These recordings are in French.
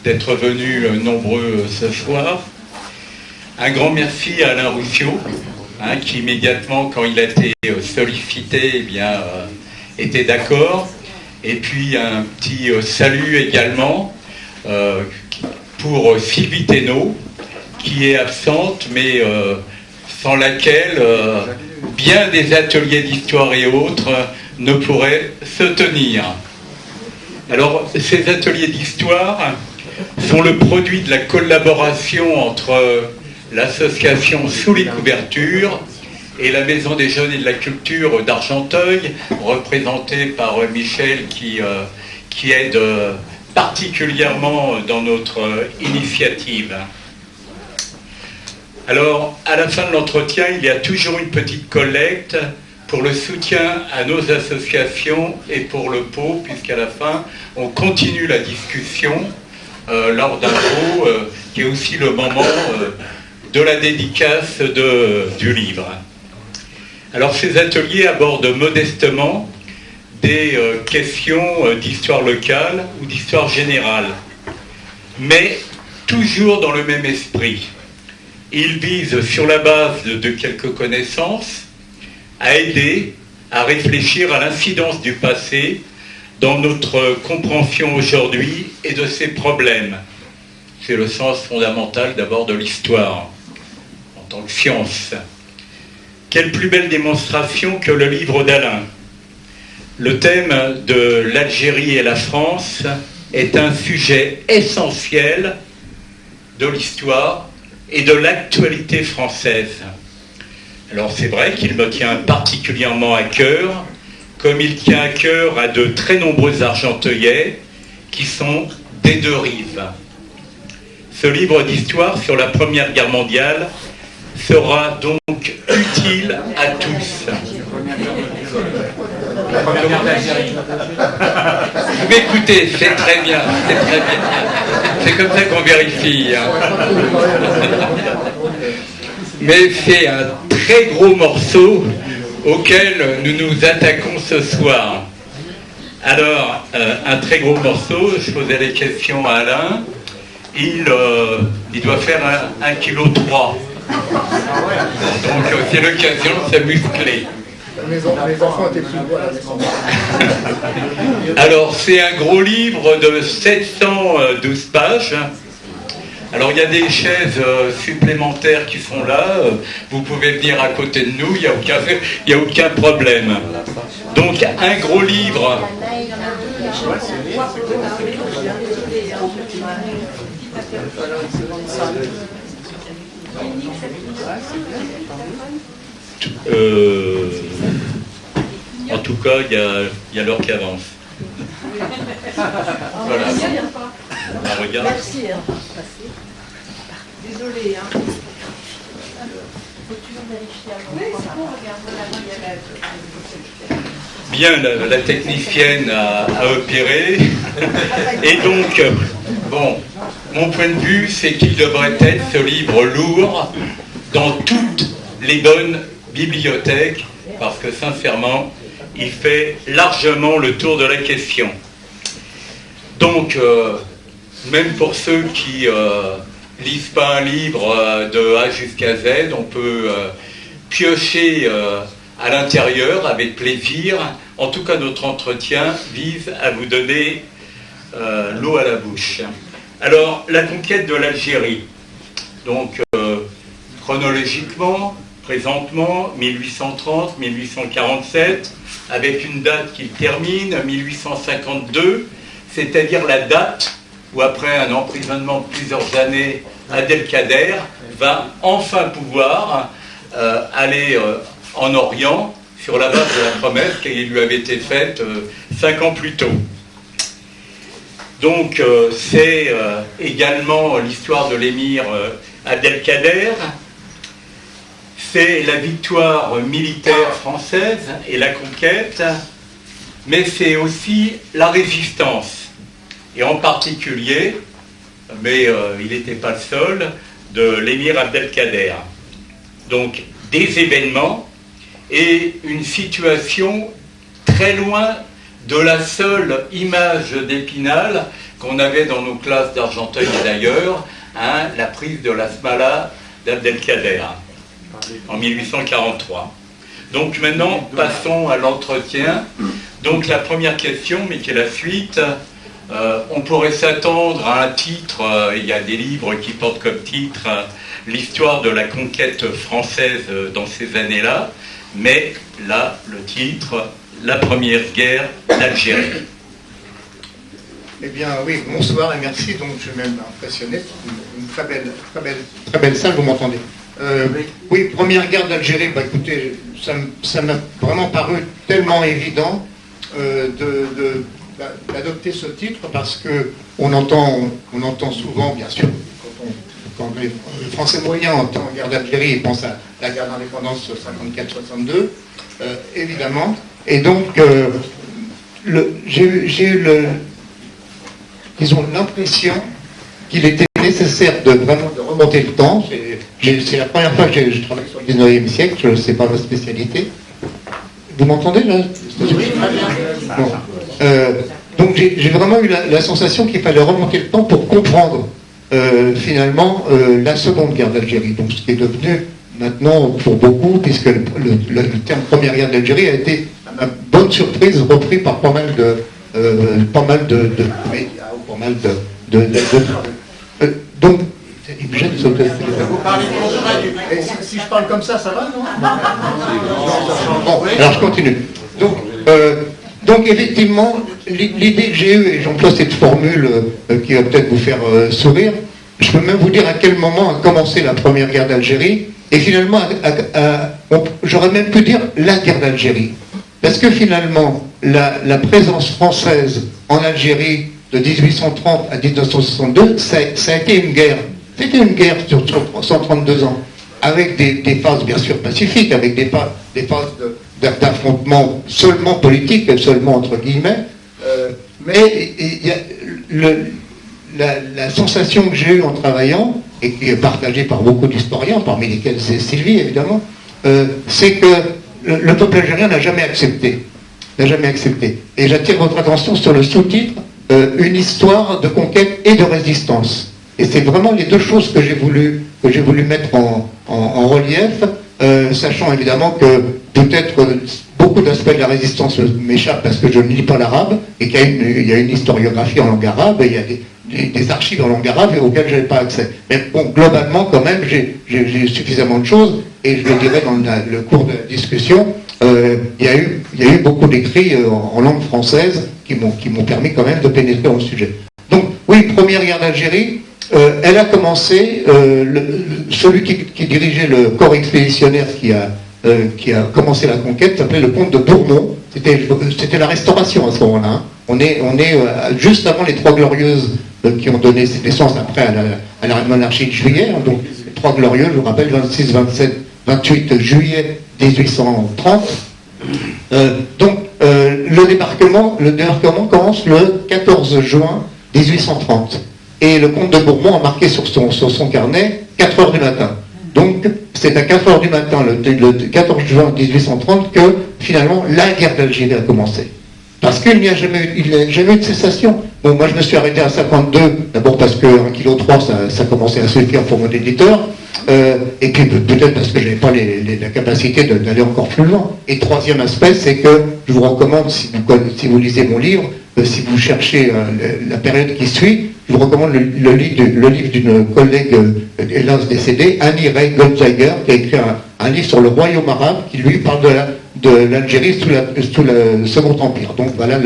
d'être venus nombreux ce soir. Un grand merci à Alain Rousseau, qui immédiatement, quand il a été sollicité, eh bien, était d'accord. Et puis un petit salut également pour Sylvie Thénault, qui est absente, mais sans laquelle bien des ateliers d'histoire et autres ne pourraient se tenir. Alors, ces ateliers d'histoire sont le produit de la collaboration entre l'association Sous les couvertures et la Maison des Jeunes et de la Culture d'Argenteuil, représentée par Michel qui aide particulièrement dans notre initiative. Alors, à la fin de l'entretien, il y a toujours une petite collecte pour le soutien à nos associations et pour le pot, puisqu'à la fin, on continue la discussion lors d'un pot, qui est aussi le moment de la dédicace du livre. Alors, ces ateliers abordent modestement des questions d'histoire locale ou d'histoire générale, mais toujours dans le même esprit. Ils visent, sur la base de quelques connaissances, à aider à réfléchir à l'incidence du passé dans notre compréhension aujourd'hui et de ses problèmes. C'est le sens fondamental d'abord de l'histoire, en tant que science. Quelle plus belle démonstration que le livre d'Alain. Le thème de l'Algérie et la France est un sujet essentiel de l'histoire et de l'actualité française. Alors c'est vrai qu'il me tient particulièrement à cœur, comme il tient à cœur à de très nombreux Argenteuillais qui sont des deux rives. Ce livre d'histoire sur la Première Guerre mondiale sera donc utile à tous. La Première Guerre d'Algérie. Mais écoutez, c'est très bien, c'est très bien. C'est comme ça qu'on vérifie. Mais c'est un très gros morceau auquel nous nous attaquons ce soir. Alors, un très gros morceau, je posais les questions à Alain, il doit faire 1,3 kg. Donc c'est l'occasion de se muscler. Mes enfants étaient plus gros. Alors, c'est un gros livre de 712 pages. Alors, il y a des chaises supplémentaires qui sont là. Vous pouvez venir à côté de nous, il n'y a aucun problème. Donc, un gros livre. En tout cas, il y a l'heure qui avance. Voilà. On regarde. Merci. Désolé. Faut toujours vérifier avant. Bien, la technicienne a opéré. Et donc, bon, mon point de vue, c'est qu'il devrait être ce livre lourd dans toutes les bonnes bibliothèques, parce que sincèrement, il fait largement le tour de la question. Donc, même pour ceux qui lisent pas un livre de A jusqu'à Z, on peut piocher à l'intérieur avec plaisir. En tout cas, notre entretien vise à vous donner l'eau à la bouche. Alors, la conquête de l'Algérie. Donc, chronologiquement, présentement, 1830-1847, avec une date qui termine, 1852, c'est-à-dire la date où, après un emprisonnement de plusieurs années, Abdelkader va enfin pouvoir aller en Orient sur la base de la promesse qui lui avait été faite 5 ans plus tôt. Donc c'est également l'histoire de l'émir Abdelkader, c'est la victoire militaire française et la conquête, mais c'est aussi la résistance, et en particulier, mais il n'était pas le seul, de l'émir Abdelkader. Donc des événements et une situation très loin de la seule image d'Épinal, qu'on avait dans nos classes d'Argenteuil et d'ailleurs, hein, la prise de la Smala d'Abdelkader en 1843. Donc maintenant, passons à l'entretien. Donc la première question, mais qui est la suite, on pourrait s'attendre à un titre, il y a des livres qui portent comme titre l'histoire de la conquête française dans ces années-là, mais là, le titre, la première guerre d'Algérie. Eh bien oui, bonsoir et merci, donc je suis même impressionné, une très belle salle, vous m'entendez? Oui, première guerre d'Algérie, bah écoutez, ça m'a vraiment paru tellement évident d'adopter ce titre parce que on entend souvent, bien sûr, quand le Français moyen entend guerre d'Algérie, il pense à la guerre d'indépendance 54-62, évidemment, et donc j'ai eu disons, l'impression qu'il était nécessaire de vraiment de remonter le temps. C'est la première fois que je travaille sur le 19e siècle, ce n'est pas ma spécialité. Vous m'entendez là? Oui, très bien. Bon. Donc j'ai vraiment eu la sensation qu'il fallait remonter le temps pour comprendre finalement la seconde guerre d'Algérie. Donc ce qui est devenu maintenant pour beaucoup, puisque le terme première guerre d'Algérie a été, à ma bonne surprise, repris par pas mal de médias ou pas mal donc il me gêne de sauter. Vous parlez si je parle comme ça va, non? Bon, alors je continue. Donc effectivement, l'idée que j'ai eue, et j'emploie cette formule qui va peut-être vous faire sourire, je peux même vous dire à quel moment a commencé la première guerre d'Algérie, et finalement, j'aurais même pu dire la guerre d'Algérie. Parce que finalement, la présence française en Algérie de 1830 à 1962, ça a été une guerre. C'était une guerre sur 132 ans, avec des phases bien sûr pacifiques, avec des phases d'affrontement seulement politique, seulement entre guillemets, mais la sensation que j'ai eue en travaillant, et qui est partagée par beaucoup d'historiens, parmi lesquels c'est Sylvie évidemment, c'est que le peuple algérien n'a jamais accepté. Et j'attire votre attention sur le sous-titre une histoire de conquête et de résistance. Et c'est vraiment les deux choses que j'ai voulu mettre en relief, sachant évidemment que peut-être beaucoup d'aspects de la résistance m'échappent parce que je ne lis pas l'arabe, et qu'il y a une historiographie en langue arabe, et il y a des archives en langue arabe auxquelles je n'ai pas accès. Mais bon, globalement, quand même, j'ai suffisamment de choses, et je le dirai dans le cours de la discussion, il y a eu beaucoup d'écrits en langue française qui m'ont permis quand même de pénétrer dans le sujet. Donc, oui, première guerre d'Algérie, elle a commencé, celui qui dirigeait le corps expéditionnaire qui a commencé la conquête s'appelait le comte de Bourmont. C'était la Restauration à ce moment-là. Hein. On est juste avant les Trois Glorieuses qui ont donné naissance après à la monarchie de Juillet. Hein. Donc, les Trois Glorieuses, je vous rappelle, 26, 27, 28 juillet 1830. Donc, le débarquement commence le 14 juin 1830. Et le comte de Bourmont a marqué sur son carnet 4 heures du matin. Donc, c'est à 4 heures du matin, le 14 juin 1830, que finalement la guerre d'Algérie a commencé. Parce qu'il n'y a jamais eu de cessation. Bon, moi je me suis arrêté à 52, d'abord parce que 1,3 kg, ça commençait à suffire pour mon éditeur, et puis peut-être parce que je n'avais pas la capacité d'aller encore plus loin. Et troisième aspect, c'est que je vous recommande, si vous lisez mon livre, si vous cherchez la période qui suit, je vous recommande le livre d'une collègue, hélas décédée, Annie Ray Goldsteiger, qui a écrit un livre sur le royaume arabe, qui lui parle de l'Algérie sous le Second Empire. Donc voilà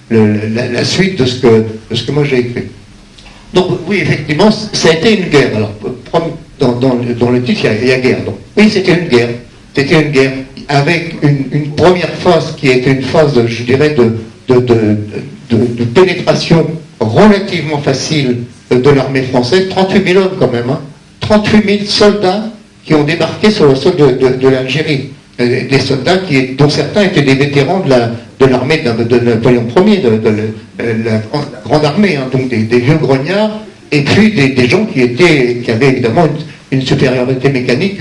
la suite de ce que moi j'ai écrit. Donc oui, effectivement, ça a été une guerre. Alors, dans le titre, il y a guerre. Donc, oui, c'était une guerre. C'était une guerre avec une première phase qui a été une phase, je dirais, de pénétration relativement facile de l'armée française. 38 000 hommes quand même. Hein. 38 000 soldats qui ont débarqué sur le sol de l'Algérie. Des soldats dont certains étaient des vétérans de l'armée de Napoléon Ier, de la grande armée, hein, donc des vieux grognards, et puis des gens qui avaient évidemment une supériorité mécanique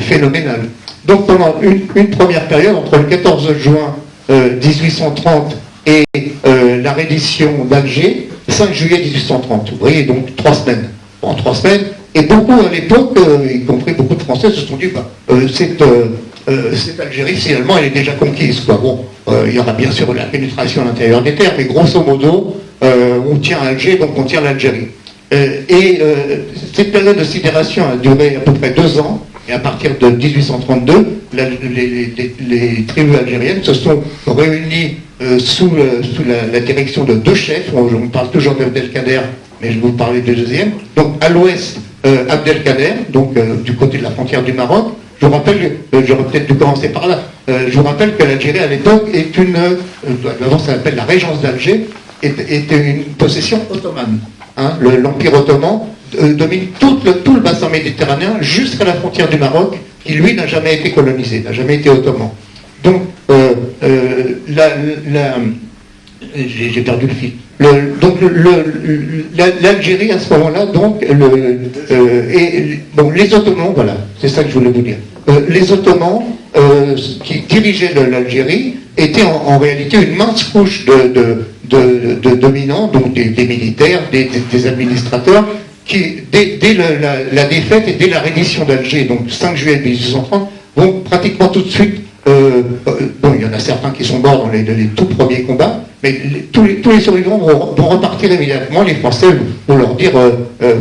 phénoménale. Donc pendant une première période, entre le 14 juin 1830 et la reddition d'Alger, 5 juillet 1830. Vous voyez, donc 3 semaines. En 3 semaines. Et beaucoup à l'époque, y compris beaucoup de Français, se sont dit, cette Algérie, finalement, elle est déjà conquise, quoi. Bon, il y aura bien sûr la pénétration à l'intérieur des terres, mais grosso modo, on tient Alger, donc on tient l'Algérie. Cette période de sidération a duré à peu près 2 ans, et à partir de 1832, les tribus algériennes se sont réunies sous la direction de 2 chefs. On parle toujours d'Abdelkader, mais je vais vous parler du deuxième. Donc à l'ouest, Abdelkader, donc du côté de la frontière du Maroc. Je vous rappelle, j'aurais peut-être dû commencer par là, je vous rappelle que l'Algérie à l'époque est avant ça s'appelle la Régence d'Alger, était une possession ottomane. Hein, l'Empire ottoman domine tout le bassin méditerranéen jusqu'à la frontière du Maroc, qui lui n'a jamais été colonisé, n'a jamais été ottoman. Donc, j'ai perdu le fil. L'Algérie à ce moment-là, donc, les Ottomans, voilà, c'est ça que je voulais vous dire. Les Ottomans qui dirigeaient l'Algérie étaient en réalité une mince couche de dominants, donc des militaires, des administrateurs, qui, dès la défaite et dès la reddition d'Alger, donc 5 juillet 1830, vont pratiquement tout de suite, il y en a certains qui sont morts dans les tout premiers combats, mais tous les survivants vont repartir immédiatement. Les Français vont leur dire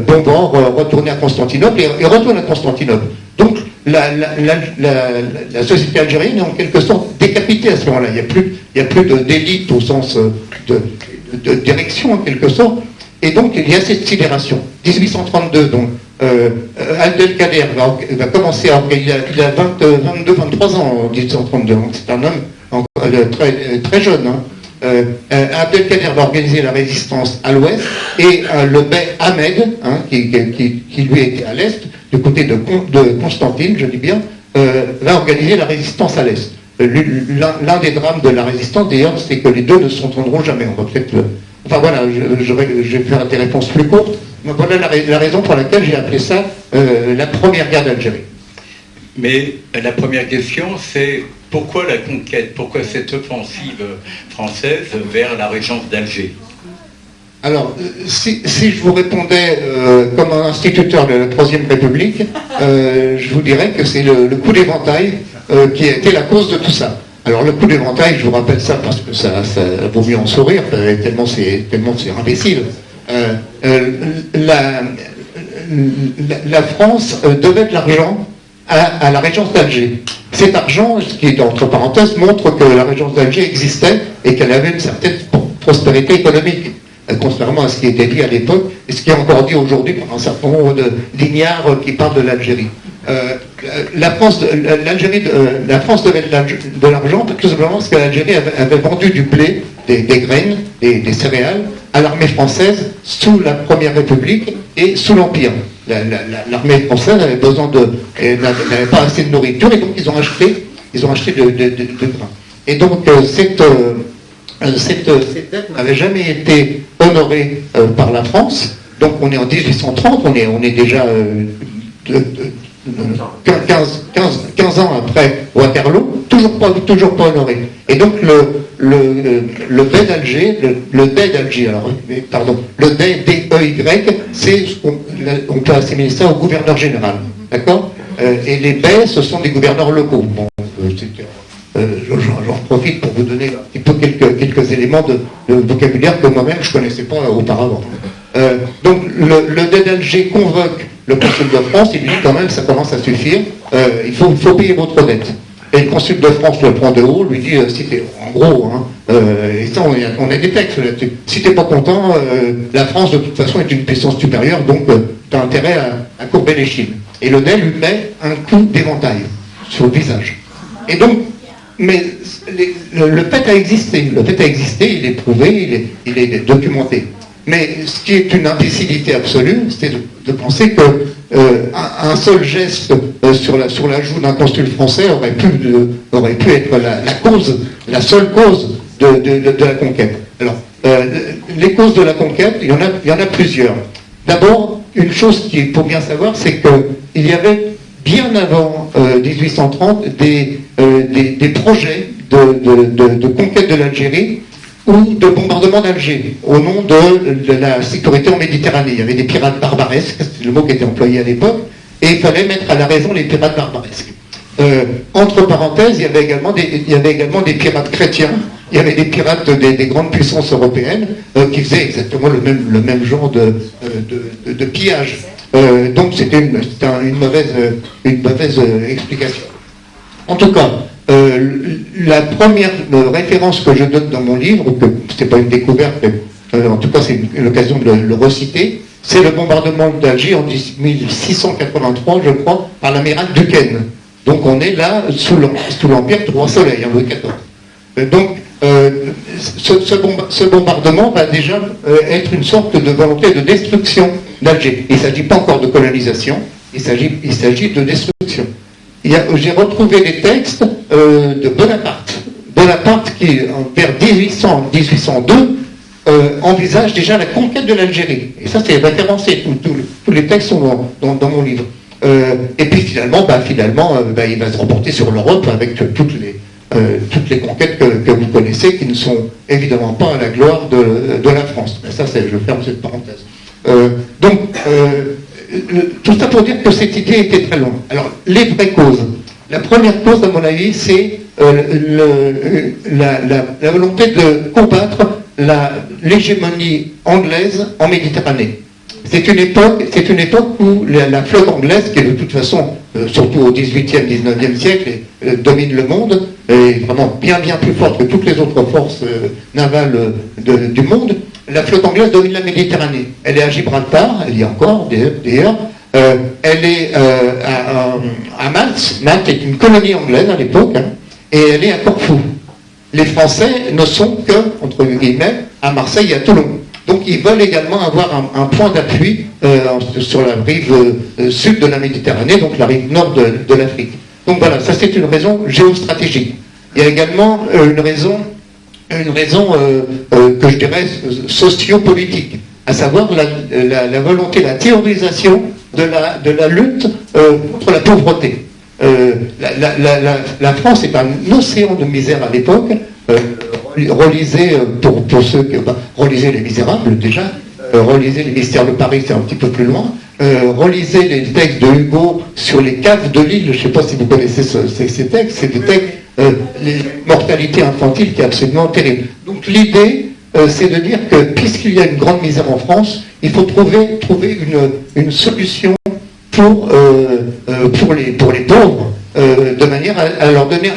bon bord, retournez à Constantinople, et retournent à Constantinople. Donc la société algérienne est en quelque sorte décapitée à ce moment-là. Il n'y a plus d'élite au sens de direction en quelque sorte. Et donc il y a cette sidération. 1832, donc Abdelkader va commencer il a 22-23 ans en 1832, donc c'est un homme très jeune. Hein. Abdelkader va organiser la résistance à l'ouest, et le bey Ahmed, hein, qui lui était à l'est, du côté de Constantine, je dis bien, va organiser la résistance à l'est. L'un des drames de la résistance, d'ailleurs, c'est que les deux ne s'entendront jamais. On va peut-être enfin voilà, je vais faire des réponses plus courtes. Mais voilà la raison pour laquelle j'ai appelé ça la première guerre d'Algérie. Mais la première question, c'est pourquoi la conquête, pourquoi cette offensive française vers la régence d'Alger? Alors, si je vous répondais comme un instituteur de la Troisième République, je vous dirais que c'est le coup d'éventail qui a été la cause de tout ça. Alors le coup d'éventail, je vous rappelle ça parce que ça vaut mieux en sourire, tellement c'est imbécile. La France devait de l'argent à la régence d'Alger. Cet argent, ce qui est entre parenthèses, montre que la régence d'Alger existait et qu'elle avait une certaine prospérité économique, contrairement à ce qui était dit à l'époque et ce qui est encore dit aujourd'hui par un certain nombre de lignares qui parlent de l'Algérie. La France devait de l'argent tout simplement parce que l'Algérie avait vendu du blé, des graines, des céréales à l'armée française sous la Première République et sous l'Empire. L'armée française n'avait pas assez de nourriture, et donc ils ont acheté de grains. Et donc cette dette n'avait jamais été honorée par la France. Donc on est en 1830, on est déjà 15 ans après Waterloo, toujours pas honoré. Et donc le bey d'Alger, le bey D-E-Y, c'est on peut assimiler ça au gouverneur général, d'accord. Et les beys, ce sont des gouverneurs locaux. Bon, j'en profite pour vous donner un petit peu quelques éléments de vocabulaire que moi-même je connaissais pas auparavant. Donc le bey d'Alger convoque le consul de France, il lui dit quand même ça commence à suffire, il faut payer votre dette. Et le consul de France le prend de haut, lui dit si t'es en gros, hein, et ça on a des textes là-dessus. Si t'es pas content, la France de toute façon est une puissance supérieure, donc t'as intérêt à courber les chines. Et le bey lui met un coup d'éventail sur le visage. Et donc, mais le fait a existé, il est prouvé, il est documenté. Mais ce qui est une imbécilité absolue, c'est de penser que un seul geste sur la joue d'un consul français aurait pu être la seule cause de la conquête. Alors, les causes de la conquête, il y en a plusieurs. D'abord, une chose qu'il faut bien savoir, c'est qu'il y avait bien avant 1830 des projets de conquête de l'Algérie ou de bombardement d'Alger, au nom de la sécurité en Méditerranée. Il y avait des pirates barbaresques, c'est le mot qui était employé à l'époque, et il fallait mettre à la raison les pirates barbaresques. Entre parenthèses, il y avait également des pirates chrétiens, il y avait des pirates des grandes puissances européennes qui faisaient exactement le même genre de pillage. Donc c'était une mauvaise explication. En tout cas, la première référence que je donne dans mon livre, que c'est pas une découverte, mais en tout cas c'est l'occasion de le reciter, c'est le bombardement d'Alger en 1683, je crois, par l'amiral Duquesne. Donc on est là sous l'empire du roi Soleil, Louis XIV. Donc ce bombardement va déjà être une sorte de volonté de destruction d'Alger. Il ne s'agit pas encore de colonisation, il s'agit de destruction. J'ai retrouvé des textes de Bonaparte. Bonaparte qui, vers 1802, envisage déjà la conquête de l'Algérie. Et ça, c'est référencé. Tous les textes sont dans mon livre. Et puis finalement, il va se reporter sur l'Europe avec toutes les conquêtes que vous connaissez, qui ne sont évidemment pas à la gloire de la France. Mais ça, je ferme cette parenthèse. Tout ça pour dire que cette idée était très longue. Alors, les vraies causes. La première cause, à mon avis, c'est la volonté de combattre l'hégémonie anglaise en Méditerranée. C'est une époque où la flotte anglaise, qui de toute façon, surtout au XVIIIe, XIXe siècle, domine le monde, est vraiment bien plus forte que toutes les autres forces navales du monde. La flotte anglaise domine la Méditerranée. Elle est à Gibraltar, elle y est encore d'ailleurs. Elle est à Malte. Malte est une colonie anglaise à l'époque, et elle est à Corfou. Les Français ne sont que, entre guillemets, à Marseille et à Toulon. Donc ils veulent également avoir un point d'appui sur la rive sud de la Méditerranée, donc la rive nord de l'Afrique. Donc voilà, ça c'est une raison géostratégique. Il y a également une raison que je dirais sociopolitique, à savoir la volonté, la théorisation de la lutte contre la pauvreté. La France est un océan de misère à l'époque. Relisez, pour ceux que... relisez Les Misérables déjà, relisez Les Mystères de Paris, c'est un petit peu plus loin, relisez les textes de Hugo sur les caves de Lille, je ne sais pas si vous connaissez ces textes, c'est des textes, les mortalités infantiles qui est absolument terrible. Donc l'idée, c'est de dire que puisqu'il y a une grande misère en France, il faut trouver une solution pour les pauvres, de manière à leur donner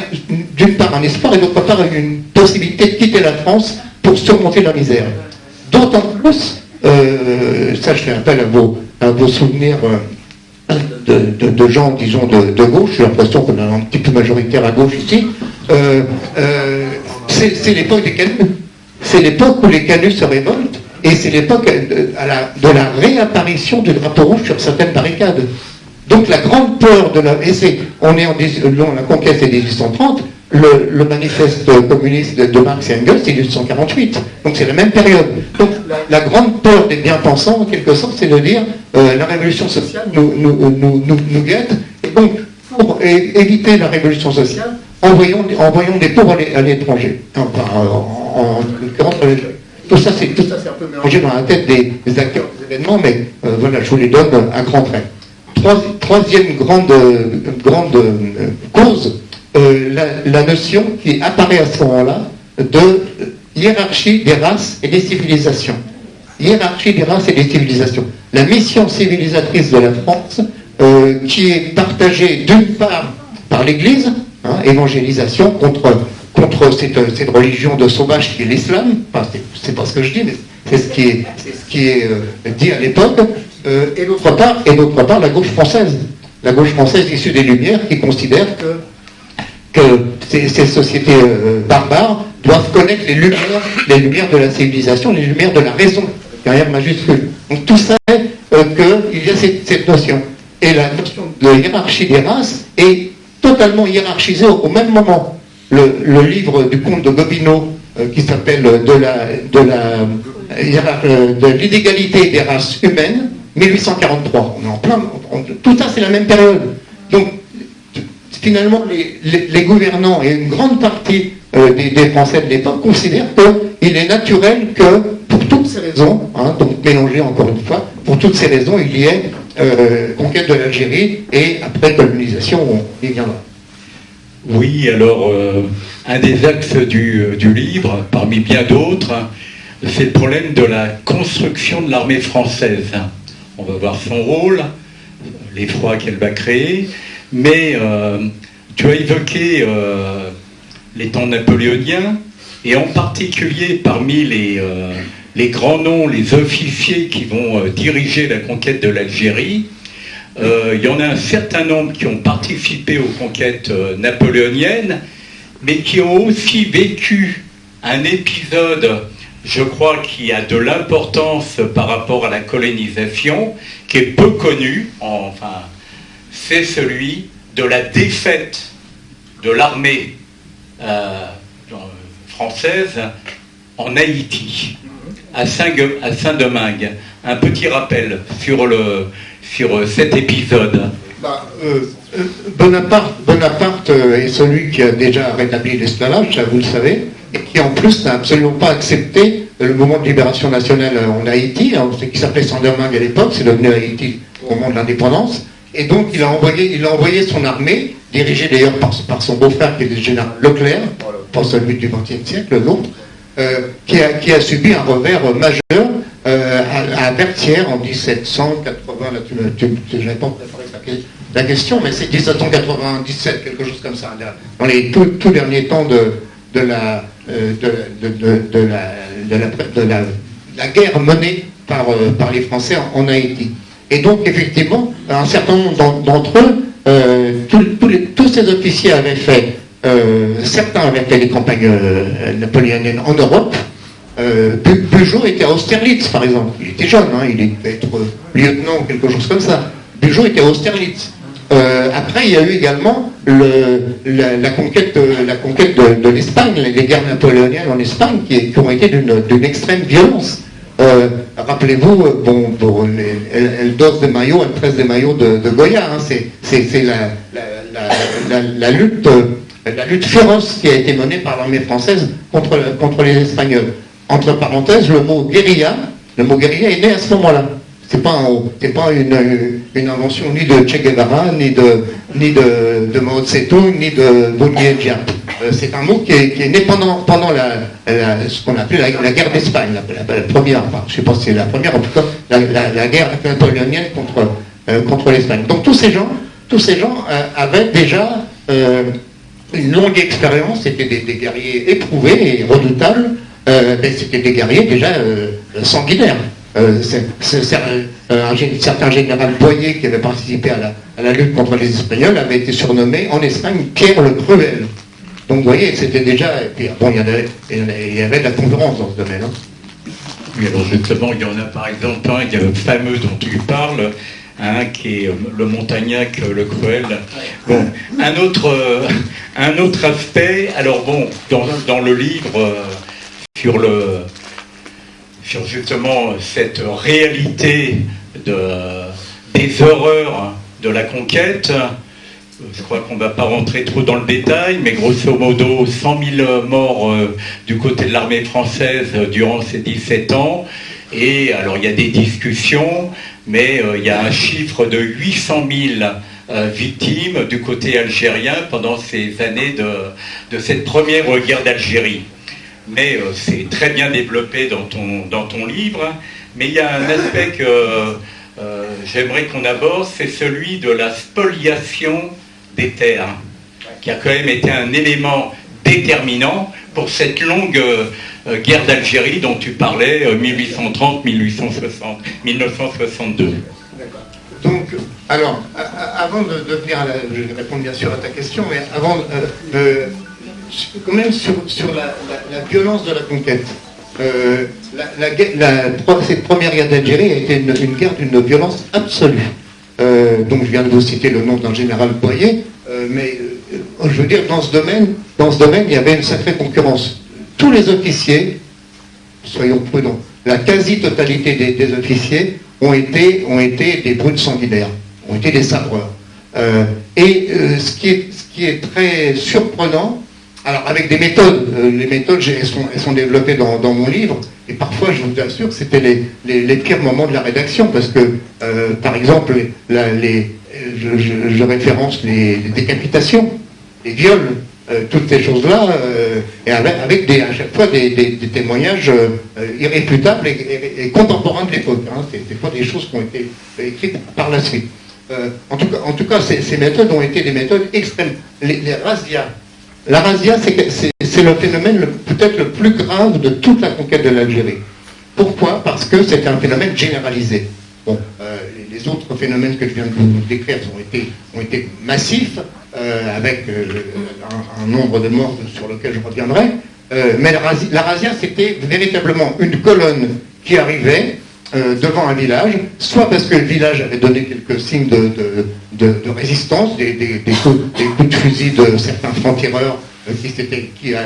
d'une part un espoir et d'autre part une possibilité de quitter la France pour surmonter la misère. D'autant plus, ça je fais appel à vos souvenirs de gens, disons, de gauche, j'ai l'impression qu'on est un petit peu majoritaire à gauche ici, c'est l'époque des canuts. C'est l'époque où les canuts se révoltent, et c'est l'époque de la réapparition du drapeau rouge sur certaines barricades. Donc la grande peur de la... on est la conquête c'est 1830, le manifeste communiste de Marx et Engels c'est 1848, donc c'est la même période. Donc la grande peur des bien-pensants, en quelque sorte, c'est de dire la révolution sociale nous guette, et donc pour éviter la révolution sociale, envoyons des pauvres à l'étranger. Tout ça c'est un peu mélangé dans la tête des acteurs des événements, mais voilà, je vous les donne à grands traits. Troisième grande cause, la notion qui apparaît à ce moment-là de hiérarchie des races et des civilisations. Hiérarchie des races et des civilisations. La mission civilisatrice de la France, qui est partagée d'une part par l'Église, évangélisation contre cette religion de sauvage qui est l'islam, enfin, c'est pas ce que je dis, mais c'est ce qui est dit à l'époque, et d'autre part la gauche française issue des Lumières qui considère que ces sociétés barbares doivent connaître les lumières de la civilisation, les lumières de la raison, derrière majuscule. Donc tout ça est qu'il y a cette notion. Et la notion de hiérarchie des races est totalement hiérarchisée au même moment. Le livre du comte de Gobineau, qui s'appelle de l'inégalité des races humaines, 1843. On est en plein. Tout ça, c'est la même période. Donc, finalement, les gouvernants et une grande partie des Français de l'époque considèrent il est naturel que, pour toutes ces raisons, donc mélangées encore une fois, pour toutes ces raisons, il y ait conquête de l'Algérie et après colonisation, on y viendra. Oui, alors, un des axes du livre, parmi bien d'autres, c'est le problème de la construction de l'armée française. On va voir son rôle, l'effroi qu'elle va créer, mais tu as évoqué les temps napoléoniens, et en particulier parmi les grands noms, les officiers qui vont diriger la conquête de l'Algérie, il y en a un certain nombre qui ont participé aux conquêtes napoléoniennes, mais qui ont aussi vécu un épisode, je crois, qui a de l'importance par rapport à la colonisation, qui est peu connu, enfin, c'est celui de la défaite de l'armée française en Haïti, à Saint-Domingue. Un petit rappel sur cet épisode. Bonaparte est celui qui a déjà rétabli l'esclavage, ça vous le savez, et qui en plus n'a absolument pas accepté le mouvement de libération nationale en Haïti, ce qui s'appelait Saint-Domingue à l'époque, c'est devenu Haïti au moment de l'indépendance, et donc il a envoyé son armée, dirigée d'ailleurs par son beau-frère qui est le général Leclerc, pas celui du XXe siècle, l'autre, qui a subi un revers majeur à Vertières en 1780, là je n'avais pas préparé la question, mais c'est 1797, quelque chose comme ça, dans les tout derniers temps de la guerre menée par les Français en Haïti. Et donc effectivement, un certain nombre d'entre eux, tous ces officiers avaient fait, certains avaient fait des campagnes napoléoniennes en Europe. Bugeaud était à Austerlitz, par exemple. Il était jeune, il devait être lieutenant ou quelque chose comme ça. Bugeaud était à Austerlitz. Après, il y a eu également la conquête de l'Espagne, les guerres napoléoniennes en Espagne, qui ont été d'une extrême violence. Rappelez-vous, El 12 de Mayo, El 13 de Mayo de Goya, c'est la lutte féroce qui a été menée par l'armée française contre les Espagnols. Entre parenthèses, le mot guérilla est né à ce moment-là. C'est pas une invention ni de Che Guevara, ni de Mao Tse-tung, ni de Bonnier Diap. C'est un mot qui est né pendant ce qu'on appelait la guerre d'Espagne, la première, enfin, je ne sais pas si c'est la première, en tout cas, la guerre napoléonienne contre l'Espagne. Donc tous ces gens avaient déjà une longue expérience, c'était des guerriers éprouvés et redoutables, mais c'était des guerriers déjà sanguinaires. Un certain général Boyer qui avait participé à la lutte contre les Espagnols avait été surnommé en Espagne Pierre le Cruel. Donc vous voyez, c'était déjà... Et puis, bon, il y avait de la concurrence dans ce domaine. Oui, alors justement, il y en a par exemple un, il y a le fameux dont tu parles, qui est le Montagnac, le Cruel. Bon, un autre aspect, alors bon, dans le livre, sur justement cette réalité des horreurs de la conquête. Je crois qu'on ne va pas rentrer trop dans le détail, mais grosso modo, 100 000 morts du côté de l'armée française durant ces 17 ans. Et alors, il y a des discussions, mais il y a un chiffre de 800 000 victimes du côté algérien pendant ces années de cette première guerre d'Algérie. Mais c'est très bien développé dans ton livre. Mais il y a un aspect que j'aimerais qu'on aborde, c'est celui de la spoliation des terres, qui a quand même été un élément déterminant pour cette longue guerre d'Algérie dont tu parlais, 1830-1962. D'accord. Donc, alors, avant de venir je vais répondre bien sûr à ta question, mais avant quand même sur la violence de la conquête. Cette première guerre d'Algérie a été une guerre d'une violence absolue. Donc je viens de vous citer le nom d'un général Boyer, mais je veux dire, dans ce domaine, il y avait une sacrée concurrence. Tous les officiers, soyons prudents, la quasi-totalité des officiers ont été des brutes sanguinaires, ont été des sabreurs. Ce qui est très surprenant, Alors avec des méthodes, les méthodes elles sont développées dans mon livre, et parfois je vous assure c'était les pires moments de la rédaction, parce que par exemple je référence les décapitations, les viols, toutes ces choses-là, et avec à chaque fois des témoignages irréfutables et contemporains de l'époque. Hein. C'est pas des choses qui ont été écrites par la suite. En tout cas ces méthodes ont été des méthodes extrêmes. Les razzias. La razzia, c'est le phénomène peut-être le plus grave de toute la conquête de l'Algérie. Pourquoi? Parce que c'est un phénomène généralisé. Bon, les autres phénomènes que je viens de vous décrire ont été massifs, avec un nombre de morts sur lequel je reviendrai. Mais la razzia, c'était véritablement une colonne qui arrivait devant un village, soit parce que le village avait donné quelques signes de résistance, des coups de fusil de certains francs-tireurs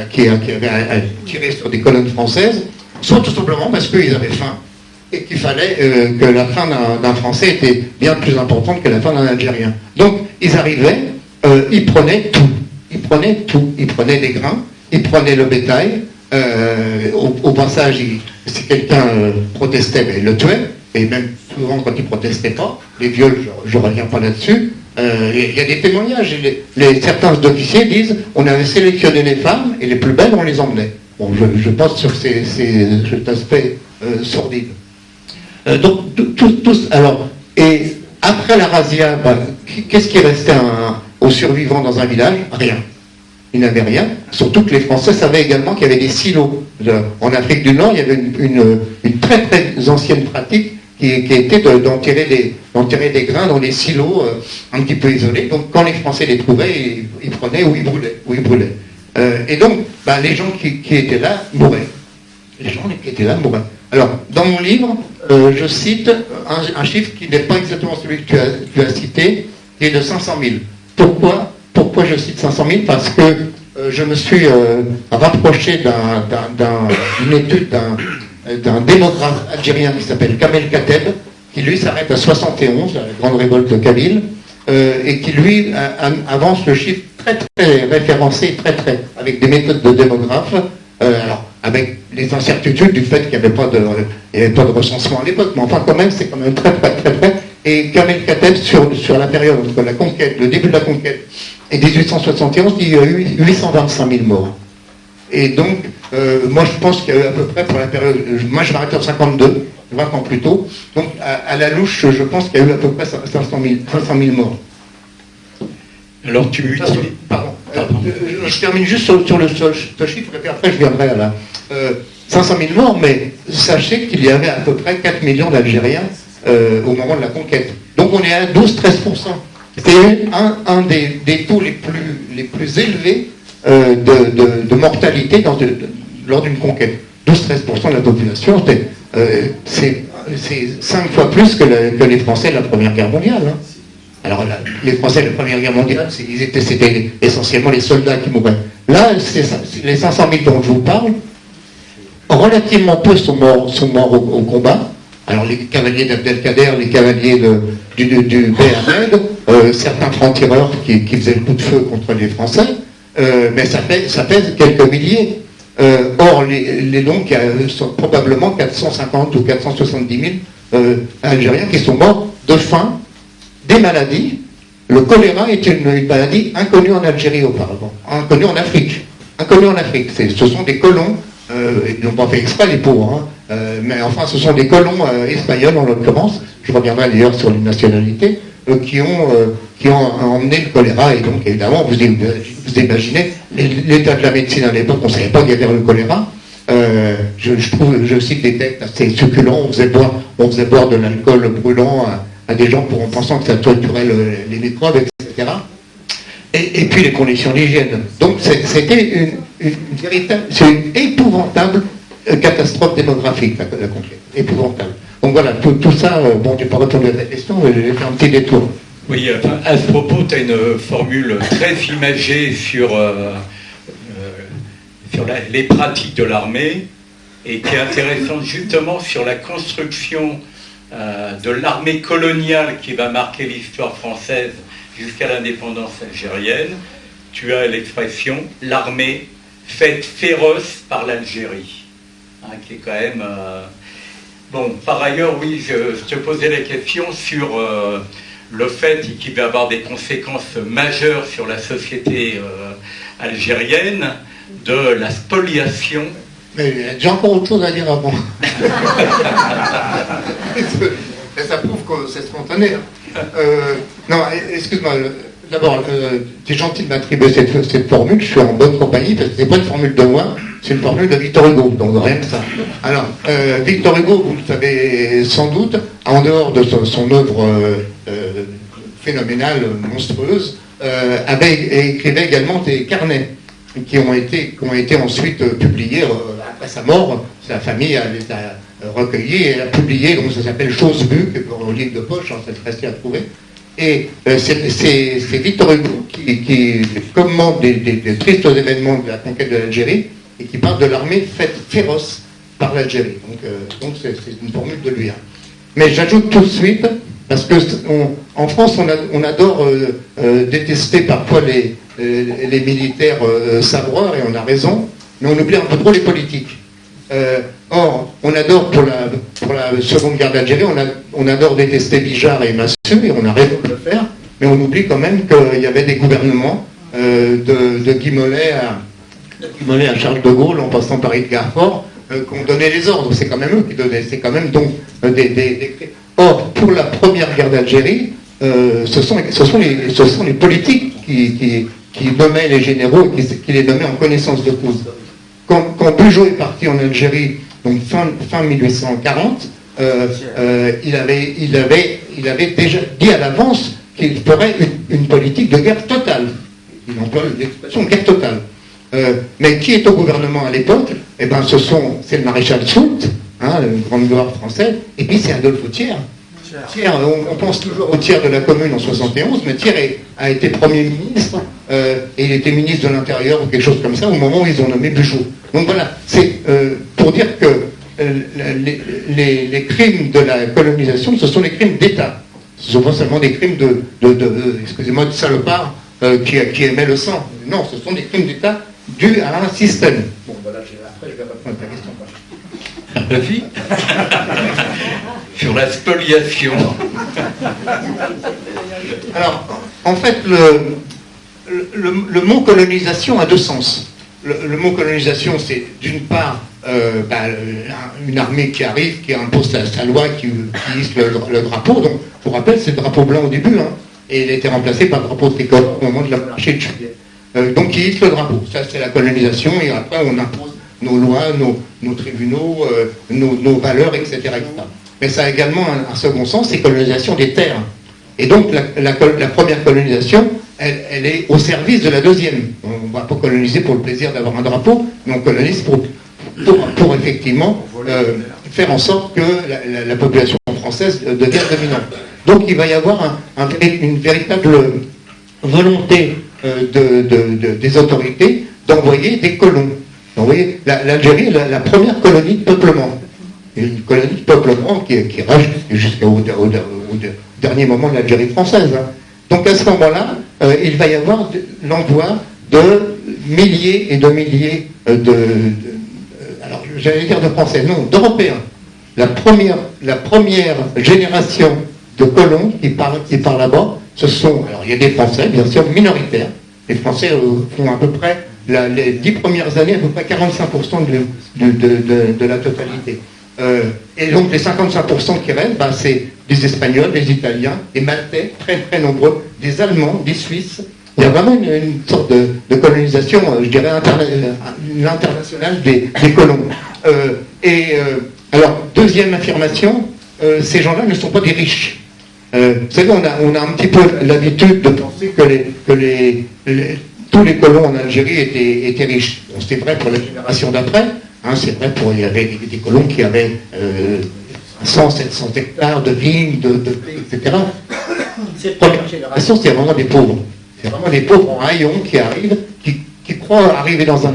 qui avaient tiré sur des colonnes françaises, soit tout simplement parce qu'ils avaient faim et qu'il fallait que la faim d'un Français était bien plus importante que la faim d'un Algérien. Donc ils arrivaient, ils prenaient tout. Ils prenaient des grains, ils prenaient le bétail. Au passage, si quelqu'un protestait, ben, il le tuait, et même souvent quand il protestait pas, les viols, je ne reviens pas là-dessus, il y a des témoignages, certains officiers disent on avait sélectionné les femmes, et les plus belles, on les emmenait. Bon, je passe sur cet aspect sordide. Donc, alors, et après la razzia, qu'est-ce qui restait aux survivants dans un village? Rien. Il n'avait rien, surtout que les Français savaient également qu'il y avait des silos. En Afrique du Nord, il y avait une très très ancienne pratique qui était d'enterrer des grains dans des silos un petit peu isolés. Donc quand les Français les trouvaient, ils prenaient ou ils brûlaient. Et donc, les gens qui étaient là mouraient. Les gens qui étaient là mouraient. Alors, dans mon livre, je cite un chiffre qui n'est pas exactement celui que tu as cité, qui est de 500 000. Pourquoi je cite 500 000? Parce que je me suis rapproché d'une étude d'un démographe algérien qui s'appelle Kamel Kateb, qui lui s'arrête à 71, la grande révolte de Kabylie, et qui lui avance le chiffre très très référencé, avec des méthodes de démographe, alors avec les incertitudes du fait qu'il n'y avait pas de recensement à l'époque, mais enfin quand même c'est quand même très. Et Kamel Kateb sur la période entre la conquête, le début de la conquête et 1871, il y a eu 825 000 morts. Et donc, moi je pense qu'il y a eu à peu près pour la période, moi je m'arrête en 52, 20 ans plus tôt, donc à la louche, je pense qu'il y a eu à peu près 500 000 morts. Alors tu utilises... Pardon. Je termine juste sur ce chiffre, et puis après je viendrai à la... 500 000 morts, mais sachez qu'il y avait à peu près 4 millions d'Algériens au moment de la conquête. Donc on est à 12-13%. C'est un des taux les plus élevés de mortalité lors d'une conquête. 12-13% de la population, c'est 5 fois plus que les Français de la Première Guerre mondiale. Hein. Alors les Français de la Première Guerre mondiale, c'était essentiellement les soldats qui mouraient. Là, les 500 000 dont je vous parle, relativement peu sont morts au combat. Alors les cavaliers d'Abdelkader, les cavaliers du BRN, certains francs-tireurs qui faisaient le coup de feu contre les Français, mais ça pèse quelques milliers. Or, les longs, il y a probablement 450 ou 470 000 Algériens qui sont morts de faim, des maladies. Le choléra est une maladie inconnue en Algérie auparavant, inconnue en Afrique. Ce sont des colons, ils n'ont pas fait exprès les pauvres, hein, mais enfin ce sont des colons espagnols en l'occurrence, je reviendrai d'ailleurs sur les nationalités, qui ont emmené le choléra, et donc évidemment vous imaginez l'état de la médecine à l'époque, on ne savait pas qu'il y avait le choléra. Je cite des textes assez succulents, on faisait boire de l'alcool brûlant à des gens en pensant que ça torturait les microbes, etc. Et puis les conditions d'hygiène. Donc c'était une épouvantable catastrophe démographique, la conquête. Épouvantable. Donc voilà, tout ça, bon, tu n'as pas répondu à ta question, mais j'ai fait un petit détour. Oui, enfin, à ce propos, tu as une formule très imagée sur les pratiques de l'armée, et qui est intéressante justement sur la construction de l'armée coloniale qui va marquer l'histoire française jusqu'à l'indépendance algérienne. tu as l'expression « l'armée faite féroce par l'Algérie hein, », qui est quand même... Bon, par ailleurs, oui, je te posais la question sur le fait qu'il va y avoir des conséquences majeures sur la société algérienne de la spoliation. Mais j'ai encore autre chose à dire avant. Ça prouve que c'est spontané. Non, excuse-moi. D'abord, tu es gentil de m'attribuer cette formule, je suis en bonne compagnie, parce que c'est pas une formule de moi, c'est une formule de Victor Hugo, donc rien que ça. Alors, Victor Hugo, vous le savez sans doute, en dehors de son œuvre phénoménale, monstrueuse, écrivait également des carnets qui ont été ensuite publiés après sa mort. Sa famille les a recueillis et a publié, donc ça s'appelle Choses vues, que pour un livre de poche, hein, c'est facile à trouver. Et c'est Victor Hugo qui commente des tristes événements de la conquête de l'Algérie et qui parle de l'armée faite féroce par l'Algérie. Donc c'est une formule de lui. Hein. Mais j'ajoute tout de suite, parce qu'en France, on adore détester parfois les militaires sabreurs, et on a raison, mais on oublie un peu trop les politiques. Or, on adore pour la Seconde Guerre d'Algérie, on adore détester Bijard et Massu, et on a raison de le faire, mais on oublie quand même qu'il y avait des gouvernements de Guy Mollet à Charles de Gaulle, en passant par Edgar Faure, qui ont donné les ordres. C'est quand même eux qui donnaient. C'est quand même donc des... Or, pour la première guerre d'Algérie, ce sont les politiques qui nommaient les généraux et qui les nommaient en connaissance de cause. Quand Bugeaud est parti en Algérie, donc fin 1840, il avait déjà dit à l'avance qu'il ferait une politique de guerre totale. Il emploie l'expression guerre totale. Mais qui est au gouvernement à l'époque? Eh ben, c'est le maréchal Soult, hein, une grande gloire française, et puis c'est Adolphe Thiers. Thiers, on pense toujours au Thiers de la Commune en 71, mais Thiers a été Premier ministre, et il était ministre de l'Intérieur ou quelque chose comme ça au moment où ils ont nommé Bugeaud. Donc voilà, c'est pour dire que les crimes de la colonisation, ce sont des crimes d'État. Ce ne sont pas seulement des crimes excusez-moi, de salopards qui aimaient le sang. Non, ce sont des crimes d'État dus à un système. Bon, voilà, après je vais répondre à ta question. Sur la spoliation. Alors, en fait, le mot colonisation a deux sens. Le mot colonisation, c'est d'une part une armée qui arrive, qui impose sa loi, qui hisse le drapeau. Donc, je vous rappelle, c'est le drapeau blanc au début, hein, et il a été remplacé par le drapeau tricolore au moment de la monarchie de Juillet. Donc, qui hisse le drapeau. Ça, c'est la colonisation, et après, on impose nos lois, nos tribunaux, nos valeurs, etc., etc. Mais ça a également un second sens, c'est colonisation des terres. Et donc, la première colonisation, elle est au service de la deuxième. On ne va pas coloniser pour le plaisir d'avoir un drapeau, mais on colonise pour effectivement faire en sorte que la population française devienne dominante. Donc il va y avoir une véritable volonté des autorités d'envoyer des colons. D'envoyer l'Algérie est la première colonie de peuplement. Une colonie de peuplement qui reste jusqu'au dernier moment de l'Algérie française. Hein. Donc à ce moment-là, il va y avoir l'envoi de milliers et de milliers alors j'allais dire de Français, non, d'Européens. La première génération de colons qui part là-bas, ce sont, alors il y a des Français, bien sûr, minoritaires. Les Français font à peu près, les 10 premières années, à peu près 45% de la totalité. Et donc les 55% qui restent, c'est des Espagnols, des Italiens, des Maltais, très très nombreux, des Allemands, des Suisses. Il y a vraiment une sorte de colonisation, je dirais, internationale des colons. Alors, deuxième affirmation, ces gens-là ne sont pas des riches. Vous savez, on a un petit peu l'habitude de penser que tous les colons en Algérie étaient riches. Bon, c'est vrai pour la génération d'après, hein, c'est vrai il y avait des colons qui avaient 100, 700 hectares de vignes, de blé, etc. Cette première génération, c'est vraiment des pauvres. C'est vraiment des pauvres en haillons qui arrivent, qui croient arriver dans un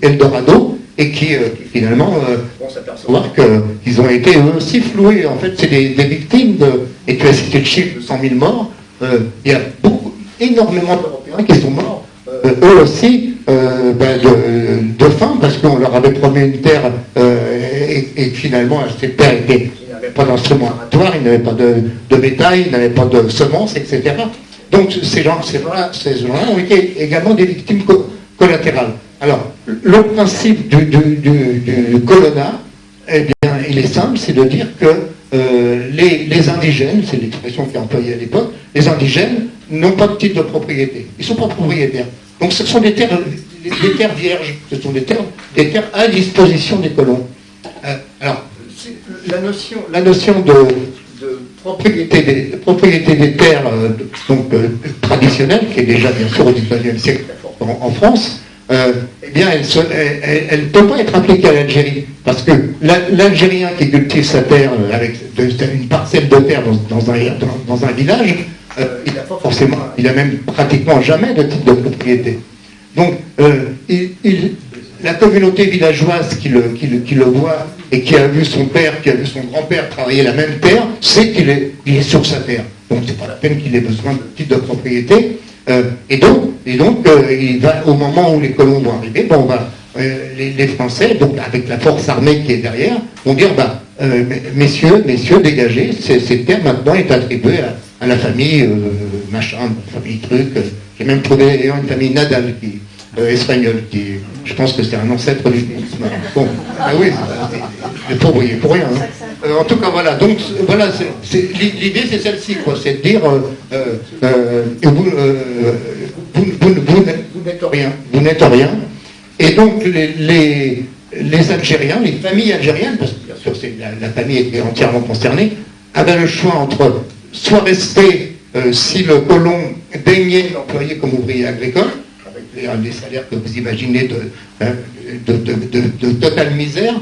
Eldorado et qui finalement vont s'apercevoir qu'ils ont été eux aussi floués. En fait, c'est des victimes et tu as cité le chiffre de 100 000 morts. Il y a énormément d'Européens qui sont morts eux aussi de faim, parce qu'on leur avait promis une terre et finalement cette terre était pas d'instruments aratoires, ils n'avaient pas de bétail, ils n'avaient pas de semences, etc. Donc ces gens-là ont été également des victimes collatérales. Alors, le principe du colonna, eh bien, il est simple, c'est de dire que les indigènes, c'est l'expression qui est employée à l'époque, les indigènes n'ont pas de titre de propriété. Ils ne sont pas propriétaires. Donc ce sont des terres vierges, ce sont des terres à disposition des colons. Alors, la notion de propriété des terres traditionnelles, qui est déjà bien sûr au XIXe siècle en France, eh bien, elle ne peut pas être appliquée à l'Algérie. Parce que l'Algérien qui cultive sa terre avec une parcelle de terre dans un village, il a même pratiquement jamais de titre de propriété. Donc, la communauté villageoise qui le voit et qui a vu son père, qui a vu son grand-père travailler la même terre, sait qu'il est sur sa terre. Donc, c'est pas la peine qu'il ait besoin de titre de propriété. Et donc, il va, au moment où les colons vont arriver, les Français, donc avec la force armée qui est derrière, vont dire messieurs, dégagez, cette terre maintenant est attribuée à la famille machin, la famille truc. J'ai même trouvé une famille Nadal espagnole, qui, je pense que c'est un ancêtre du tourisme. Bon, oui, c'est pour rien. Hein. En tout cas, voilà. Donc, voilà, l'idée, c'est celle-ci, quoi. C'est de dire, vous n'êtes rien. Et donc, les Algériens, les familles algériennes, parce que bien sûr, la famille était entièrement concernée, avaient le choix entre soit rester, si le colon daignait l'employer comme ouvrier agricole, avec des salaires que vous imaginez de totale misère,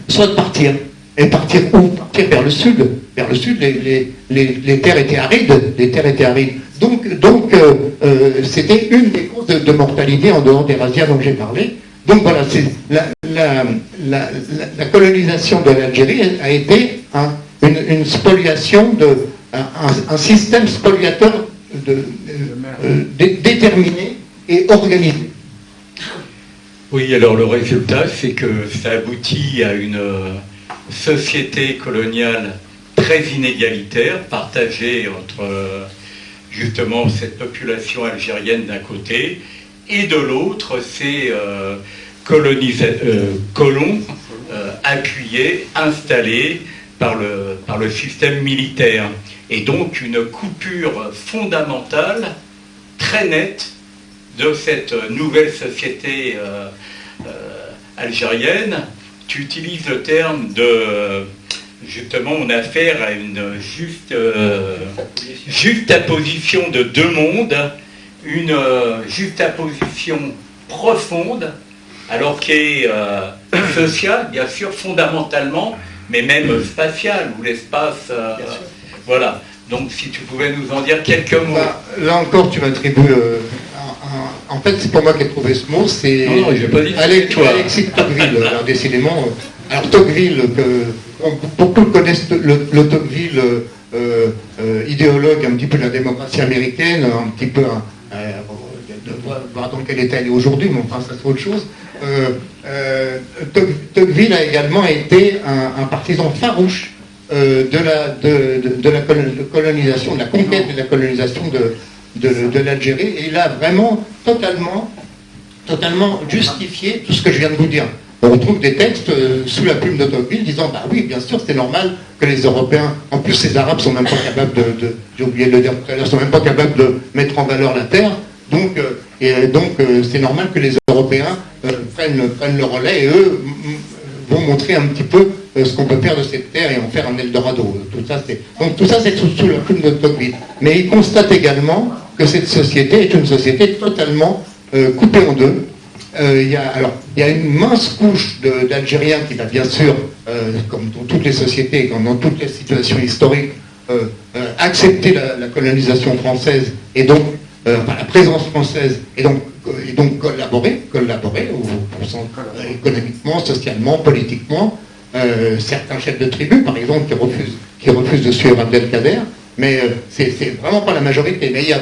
soit de partir. Et partir où? Partir vers le sud. Vers le sud, les terres étaient arides. Donc c'était une des causes de mortalité en dehors des razzias dont j'ai parlé. Donc voilà, la colonisation de l'Algérie a été une spoliation, un système spoliateur déterminé et organisé. Oui, alors le résultat, c'est que ça aboutit à une société coloniale très inégalitaire, partagée entre justement cette population algérienne d'un côté, et de l'autre, ces colons appuyés, installés par le système militaire. Et donc une coupure fondamentale, très nette, de cette nouvelle société algérienne. Tu utilises le terme de... Justement, on a affaire à une juxtaposition de deux mondes, une juxtaposition profonde, alors qui est sociale, bien sûr, fondamentalement, mais même spatiale, où l'espace... voilà. Donc, si tu pouvais nous en dire quelques mots. Là encore, tu m'attribues... en fait, c'est pas moi qui ai trouvé ce mot, c'est Alexis de Tocqueville. Alors, décidément... Alors, Tocqueville, beaucoup connaissent le Tocqueville, idéologue un petit peu de la démocratie américaine, un petit peu... voir dans quel état elle est aujourd'hui, mais enfin, ça c'est autre chose. Tocqueville a également été un partisan farouche de la colonisation, de la conquête de la colonisation de l'Algérie, et il a vraiment totalement justifié tout ce que je viens de vous dire. On retrouve des textes sous la plume de Tocqueville disant bah oui, bien sûr, c'est normal que les Européens, en plus ces Arabes sont même pas capables j'ai oublié de le dire tout à l'heure, sont même pas capables de mettre en valeur la terre, donc c'est normal que les Européens prennent le relais et eux vont montrer un petit peu ce qu'on peut faire de cette terre et en faire un Eldorado. Donc tout ça c'est sous la plume de Tocqueville. Mais il constate également que cette société est une société totalement coupée en deux. Il y a une mince couche d'Algériens qui va bien sûr, comme dans toutes les sociétés, comme dans toutes les situations historiques, accepter la colonisation française et donc la présence française et donc collaborer économiquement, socialement, politiquement. Certains chefs de tribu, par exemple, qui refusent de suivre Abdelkader, mais c'est vraiment pas la majorité. Mais il y a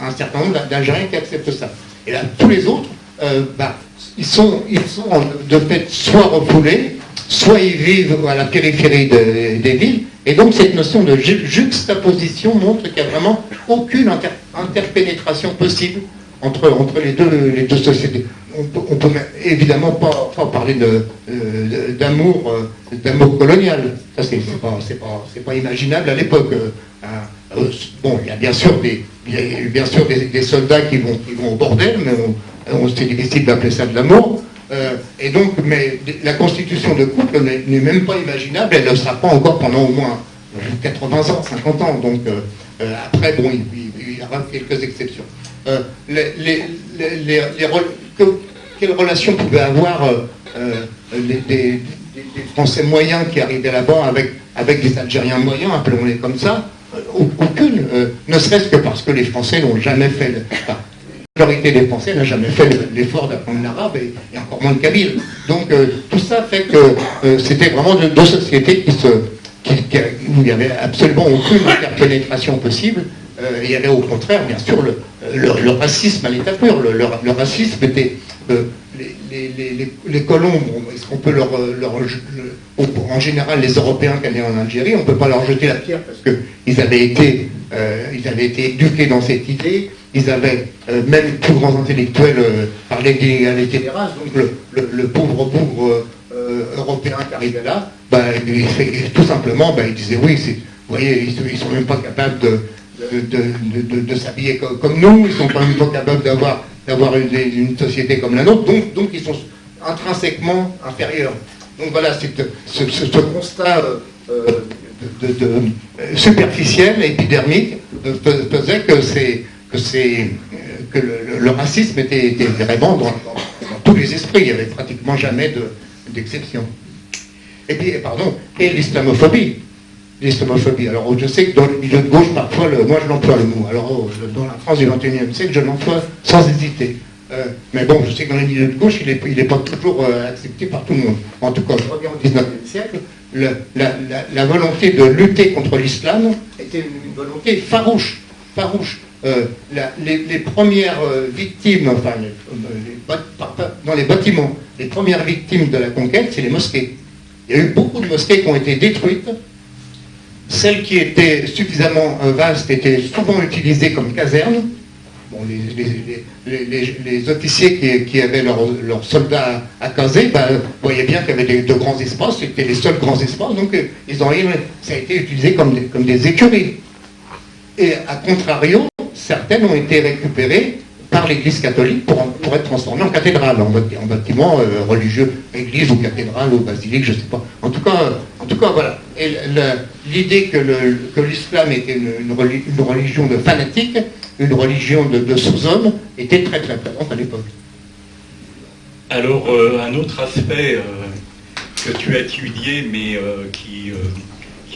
un certain nombre d'Algériens qui acceptent ça. Et là, tous les autres, ils sont de fait soit refoulés, soit ils vivent à la périphérie des villes. Et donc cette notion de juxtaposition montre qu'il n'y a vraiment aucune interpénétration possible entre les deux sociétés. On peut évidemment pas parler d'amour colonial. Ça c'est pas imaginable à l'époque. Bon, il y a bien sûr des soldats qui vont au bordel, mais c'est difficile d'appeler ça de l'amour. Et donc, mais la constitution de couple n'est même pas imaginable, elle ne le sera pas encore pendant au moins 80 ans, 50 ans. Donc, après, bon, il y aura quelques exceptions. Quelle relation pouvaient avoir des Français moyens qui arrivaient là-bas avec des Algériens moyens, appelons-les comme ça? Aucune, ne serait-ce que parce que les Français n'ont jamais fait... La majorité des Français n'a jamais fait l'effort d'apprendre l'arabe et encore moins le kabyle. Donc tout ça fait que c'était vraiment deux sociétés où il n'y avait absolument aucune interpénétration possible. Il y avait au contraire, bien sûr, le racisme à l'état pur. Le racisme était... les colons, est-ce qu'on peut en général, les Européens qui allaient en Algérie, on ne peut pas leur jeter la pierre parce qu'ils avaient été éduqués dans cette idée. Ils avaient, même les plus grands intellectuels parlaient d'égalité des races, donc le pauvre européen qui arrivait là, tout simplement, il disait oui, vous voyez, ils sont même pas capables de s'habiller comme nous, ils sont pas même pas capables d'avoir une société comme la nôtre, donc ils sont intrinsèquement inférieurs. Donc voilà, ce constat superficiel, épidermique, faisait que le racisme était vraiment dans tous les esprits, il n'y avait pratiquement jamais d'exception. Et puis, et l'islamophobie. Alors je sais que dans le milieu de gauche, parfois, moi je l'emploie le mot. Alors dans la France du XXIe siècle, je l'emploie sans hésiter. Mais bon, je sais que dans les milieux de gauche, il n'est pas toujours accepté par tout le monde. En tout cas, je reviens au XIXe siècle, la volonté de lutter contre l'islam était une volonté farouche. Les premières victimes, dans les bâtiments, les premières victimes de la conquête, c'est les mosquées. Il y a eu beaucoup de mosquées qui ont été détruites. Celles qui étaient suffisamment vastes étaient souvent utilisées comme casernes. Bon, les officiers qui avaient leurs soldats à caser, voyaient bien qu'il y avait de grands espaces, c'était les seuls grands espaces, donc ça a été utilisé comme des écuries. Et à contrario, certaines ont été récupérées par l'Église catholique pour être transformées en cathédrale, en bâtiment religieux, église ou cathédrale ou basilique, je ne sais pas. En tout cas, voilà. Et l'idée que l'islam était une religion de fanatiques, une religion de sous-hommes, était très très présente à l'époque. Alors, un autre aspect que tu as étudié, mais qui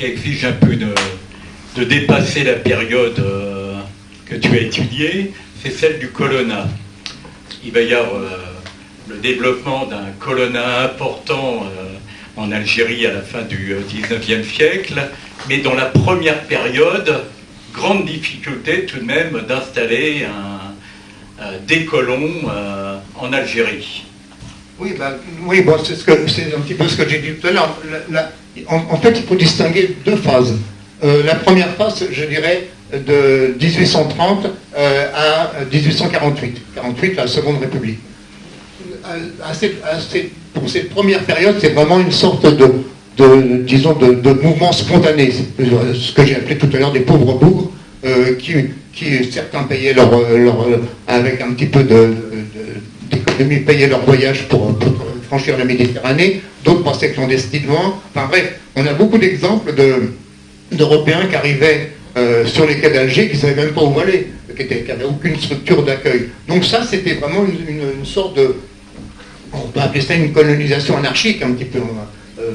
exige un peu de dépasser la période que tu as étudiée, c'est celle du colonna. Il va y avoir le développement d'un colonna important en Algérie à la fin du XIXe siècle, mais dans la première période, grande difficulté tout de même d'installer des colons en Algérie. Oui, c'est un petit peu ce que j'ai dit tout à l'heure. En fait, il faut distinguer deux phases. La première phase, je dirais, de 1830 à 1848. 48, la Seconde République. Pour cette première période, c'est vraiment une sorte de mouvement spontané. Ce que j'ai appelé tout à l'heure des pauvres bougres, qui certains payaient avec un petit peu d'économie, payaient leur voyage pour franchir la Méditerranée, d'autres passaient clandestinement. Enfin bref, on a beaucoup d'exemples d'Européens qui arrivaient sur les quais d'Alger, qui ne savaient même pas où aller, qui n'avaient aucune structure d'accueil. Donc ça, c'était vraiment une sorte de... On peut appeler ça une colonisation anarchique, un petit peu,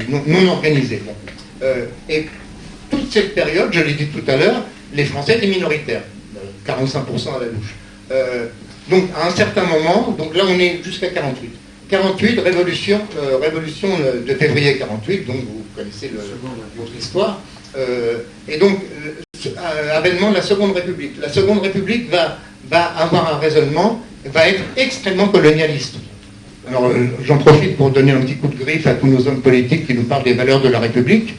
non organisée. Bon. Et toute cette période, je l'ai dit tout à l'heure, les Français étaient minoritaires, 45% à la louche. Donc à un certain moment, donc là on est jusqu'à 48. 48, révolution de février 48, donc vous connaissez votre histoire. Et donc, avènement de la Seconde République. La Seconde République va avoir un raisonnement va être extrêmement colonialiste. Alors, j'en profite pour donner un petit coup de griffe à tous nos hommes politiques qui nous parlent des valeurs de la République.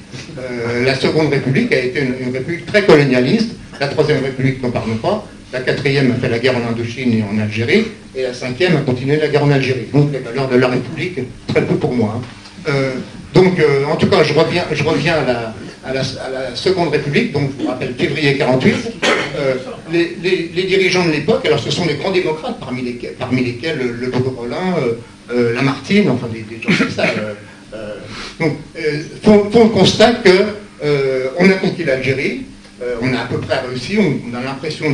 La Seconde République a été une République très colonialiste. La Troisième République, n'en parlons pas. La Quatrième a fait la guerre en Indochine et en Algérie. Et la Cinquième a continué la guerre en Algérie. Donc, les valeurs de la République, très peu pour moi. En tout cas, je reviens à la Seconde République, donc je vous rappelle février 48. Les dirigeants de l'époque, alors ce sont les grands démocrates, parmi lesquels le Beau-Rollin, Lamartine, enfin des gens comme ça, font le constat qu'on a conquis l'Algérie, on a à peu près réussi, on a l'impression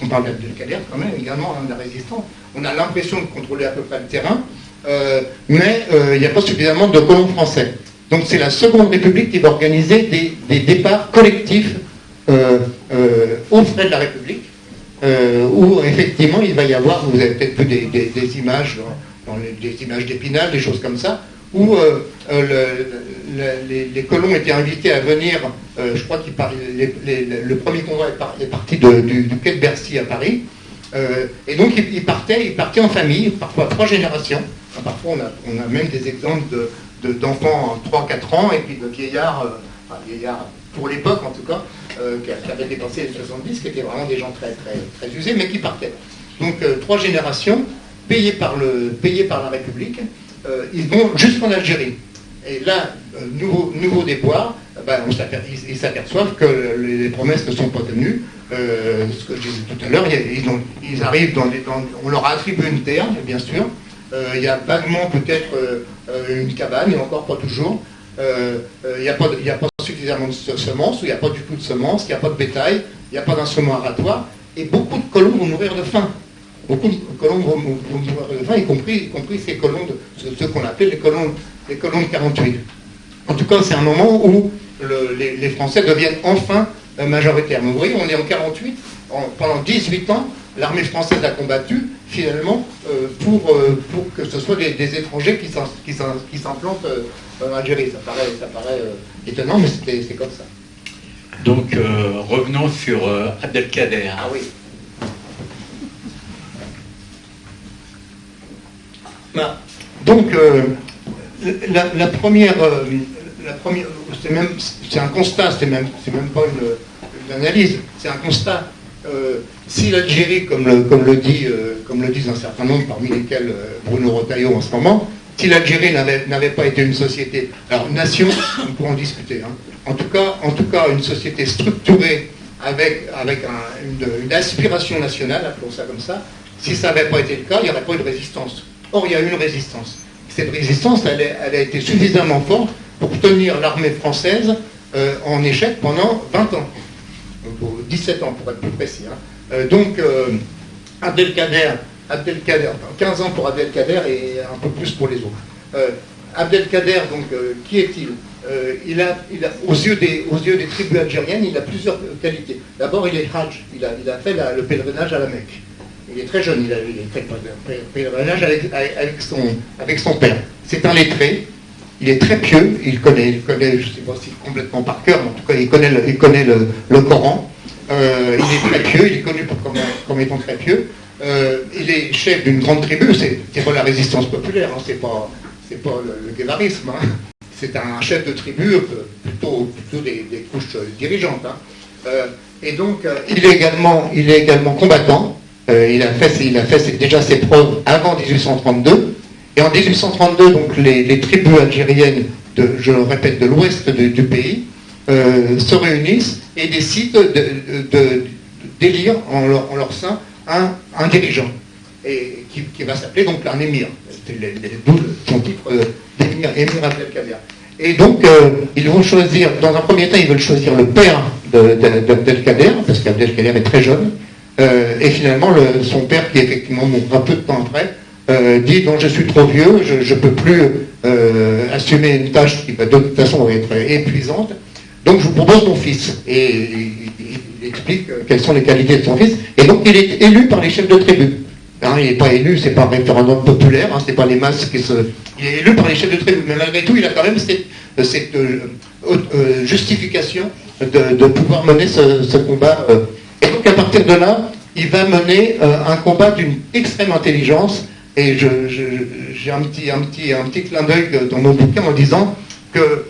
on parle d'Abdelkader quand même, également de la résistance, on a l'impression de contrôler à peu près le terrain, mais il n'y a pas suffisamment de colons français. Donc c'est la Seconde République qui va organiser des départs collectifs aux frais de la République, où effectivement il va y avoir, vous avez peut-être vu des images, des images d'Épinal, des choses comme ça, où les colons étaient invités à venir, je crois que le premier convoi est parti du quai de Bercy à Paris, et donc ils partaient en famille, parfois 3 générations, enfin, parfois on a même des exemples d'enfants 3-4 ans, et puis de vieillards, pour l'époque en tout cas, qui avaient dépassé les 70, qui étaient vraiment des gens très, très, très usés, mais qui partaient. Donc 3 générations, payées par la République, ils vont jusqu'en Algérie. Et là, nouveau déboire, ils s'aperçoivent que les promesses ne sont pas tenues. Ce que je disais tout à l'heure, ils arrivent on leur a attribué une terre, bien sûr. Il y a vaguement peut-être une cabane, et encore pas toujours. Il n'y a pas suffisamment de semences, ou il n'y a pas du tout de semences, il n'y a pas de bétail, il n'y a pas d'instruments aratoires, et beaucoup de colons vont mourir de faim. Beaucoup de colons vont mourir de faim, y compris ces colons, ceux qu'on appelle les colons de 48. En tout cas, c'est un moment où les Français deviennent enfin majoritaires. Vous voyez, on est en 48, pendant 18 ans, l'armée française a combattu, finalement, pour que ce soit des étrangers qui s'implantent en Algérie. Ça paraît étonnant, mais c'est comme ça. Donc, revenons sur Abdelkader. Ah oui. Donc, la première, c'est un constat, c'est même pas une analyse, c'est un constat. Si l'Algérie, comme le disent un certain nombre, parmi lesquels Bruno Retailleau en ce moment, si l'Algérie n'avait pas été une société, alors nation, on pourra en discuter, hein. En tout cas, une société structurée avec une aspiration nationale, appelons ça comme ça, si ça n'avait pas été le cas, il n'y aurait pas eu de résistance. Or, il y a eu une résistance. Cette résistance, elle a été suffisamment forte pour tenir l'armée française en échec pendant 20 ans. 17 ans pour être plus précis. Hein. Abdelkader, 15 ans pour Abdelkader et un peu plus pour les autres. Abdelkader, donc, qui est-il? Il a, aux yeux des tribus algériennes, il a plusieurs qualités. D'abord, il est Hajj, il a fait le pèlerinage à la Mecque. Il est très jeune, il a fait le pèlerinage avec son père. C'est un lettré, il est très pieux, il connaît, je ne sais pas si complètement par cœur, mais en tout cas il connaît le Coran. Il est très pieux, il est connu comme étant très pieux. Il est chef d'une grande tribu, c'est pas la résistance populaire, hein, c'est pas le guévarisme. Hein. C'est un chef de tribu, plutôt des couches dirigeantes. Hein. Et donc, il est également combattant. Il a fait déjà ses preuves avant 1832. Et en 1832, donc, les tribus algériennes, je le répète, de l'ouest du pays, se réunissent et décident d'élire en leur sein un dirigeant, et qui va s'appeler donc un émir. D'où son titre d'émir, Émir Abdelkader. Et donc, ils vont choisir, dans un premier temps, ils veulent choisir le père d'Abdelkader, parce qu'Abdelkader est très jeune, et finalement, son père, qui effectivement mourra peu de temps après, dit « Non, je suis trop vieux, je ne peux plus assumer une tâche qui va de toute façon être épuisante, donc je vous propose mon fils. » Et il explique quelles sont les qualités de son fils, et donc il est élu par les chefs de tribu. Hein, il n'est pas élu, c'est pas un référendum populaire, hein, c'est pas les masses qui se... Il est élu par les chefs de tribu, mais malgré tout, il a quand même cette justification de pouvoir mener ce combat. Et donc à partir de là, il va mener un combat d'une extrême intelligence. Et j'ai un petit clin d'œil dans mon bouquin en disant que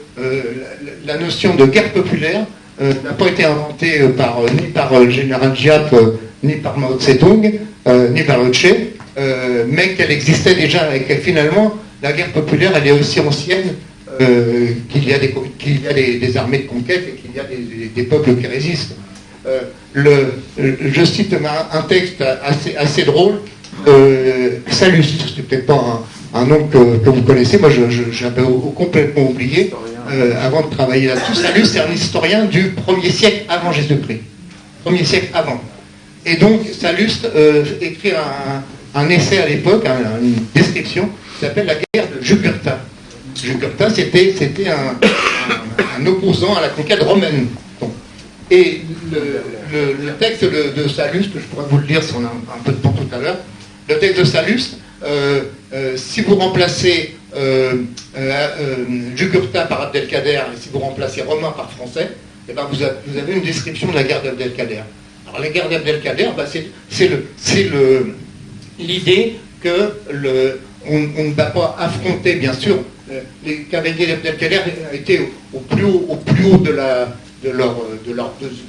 la notion de guerre populaire n'a pas été inventée ni par le général Giap, ni par Mao Tse-tung, ni par le Che, mais qu'elle existait déjà et que finalement la guerre populaire elle est aussi ancienne qu'il y a des armées de conquête et qu'il y a des peuples qui résistent. Je cite un texte assez drôle. Sallust, c'est peut-être pas un nom que vous connaissez, moi j'avais complètement oublié avant de travailler là-dessus. Sallust, c'est un historien du 1er siècle avant Jésus-Christ. 1er siècle avant. Et donc Sallust écrit un essai à l'époque, une description, qui s'appelle la guerre de Jugurtha. Jugurtha, c'était un opposant à la conquête romaine. Bon. Et le texte de Sallust, je pourrais vous le lire si on a un peu de temps tout à l'heure, le texte de Sallust, si vous remplacez Jugurtha par Abdelkader et si vous remplacez Romain par Français, eh ben vous avez une description de la guerre d'Abdelkader. Alors la guerre d'Abdelkader, c'est l'idée que on ne va pas affronter, bien sûr, les cavaliers d'Abdelkader étaient au plus haut de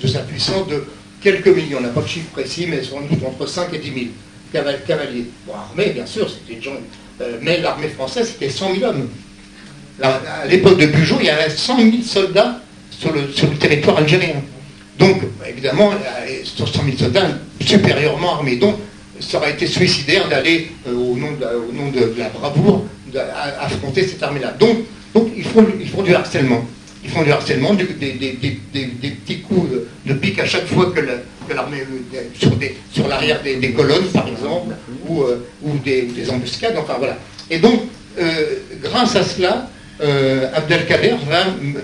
sa puissance de quelques millions. On n'a pas de chiffre précis, mais sans doute entre 5 et 10 000 cavaliers. Bon, armée, bien sûr, c'était des gens, mais l'armée française, c'était 100 000 hommes. À l'époque de Bugeaud, il y avait 100 000 soldats sur le territoire algérien. Donc, évidemment, 100 000 soldats supérieurement armés. Donc, ça aurait été suicidaire d'aller, au nom de la bravoure, affronter cette armée-là. Donc ils font du harcèlement. Ils font du harcèlement, des petits coups de pique à chaque fois que l'armée, sur l'arrière des colonnes, par exemple, ou des embuscades, enfin voilà. Et donc, grâce à cela, Abdelkader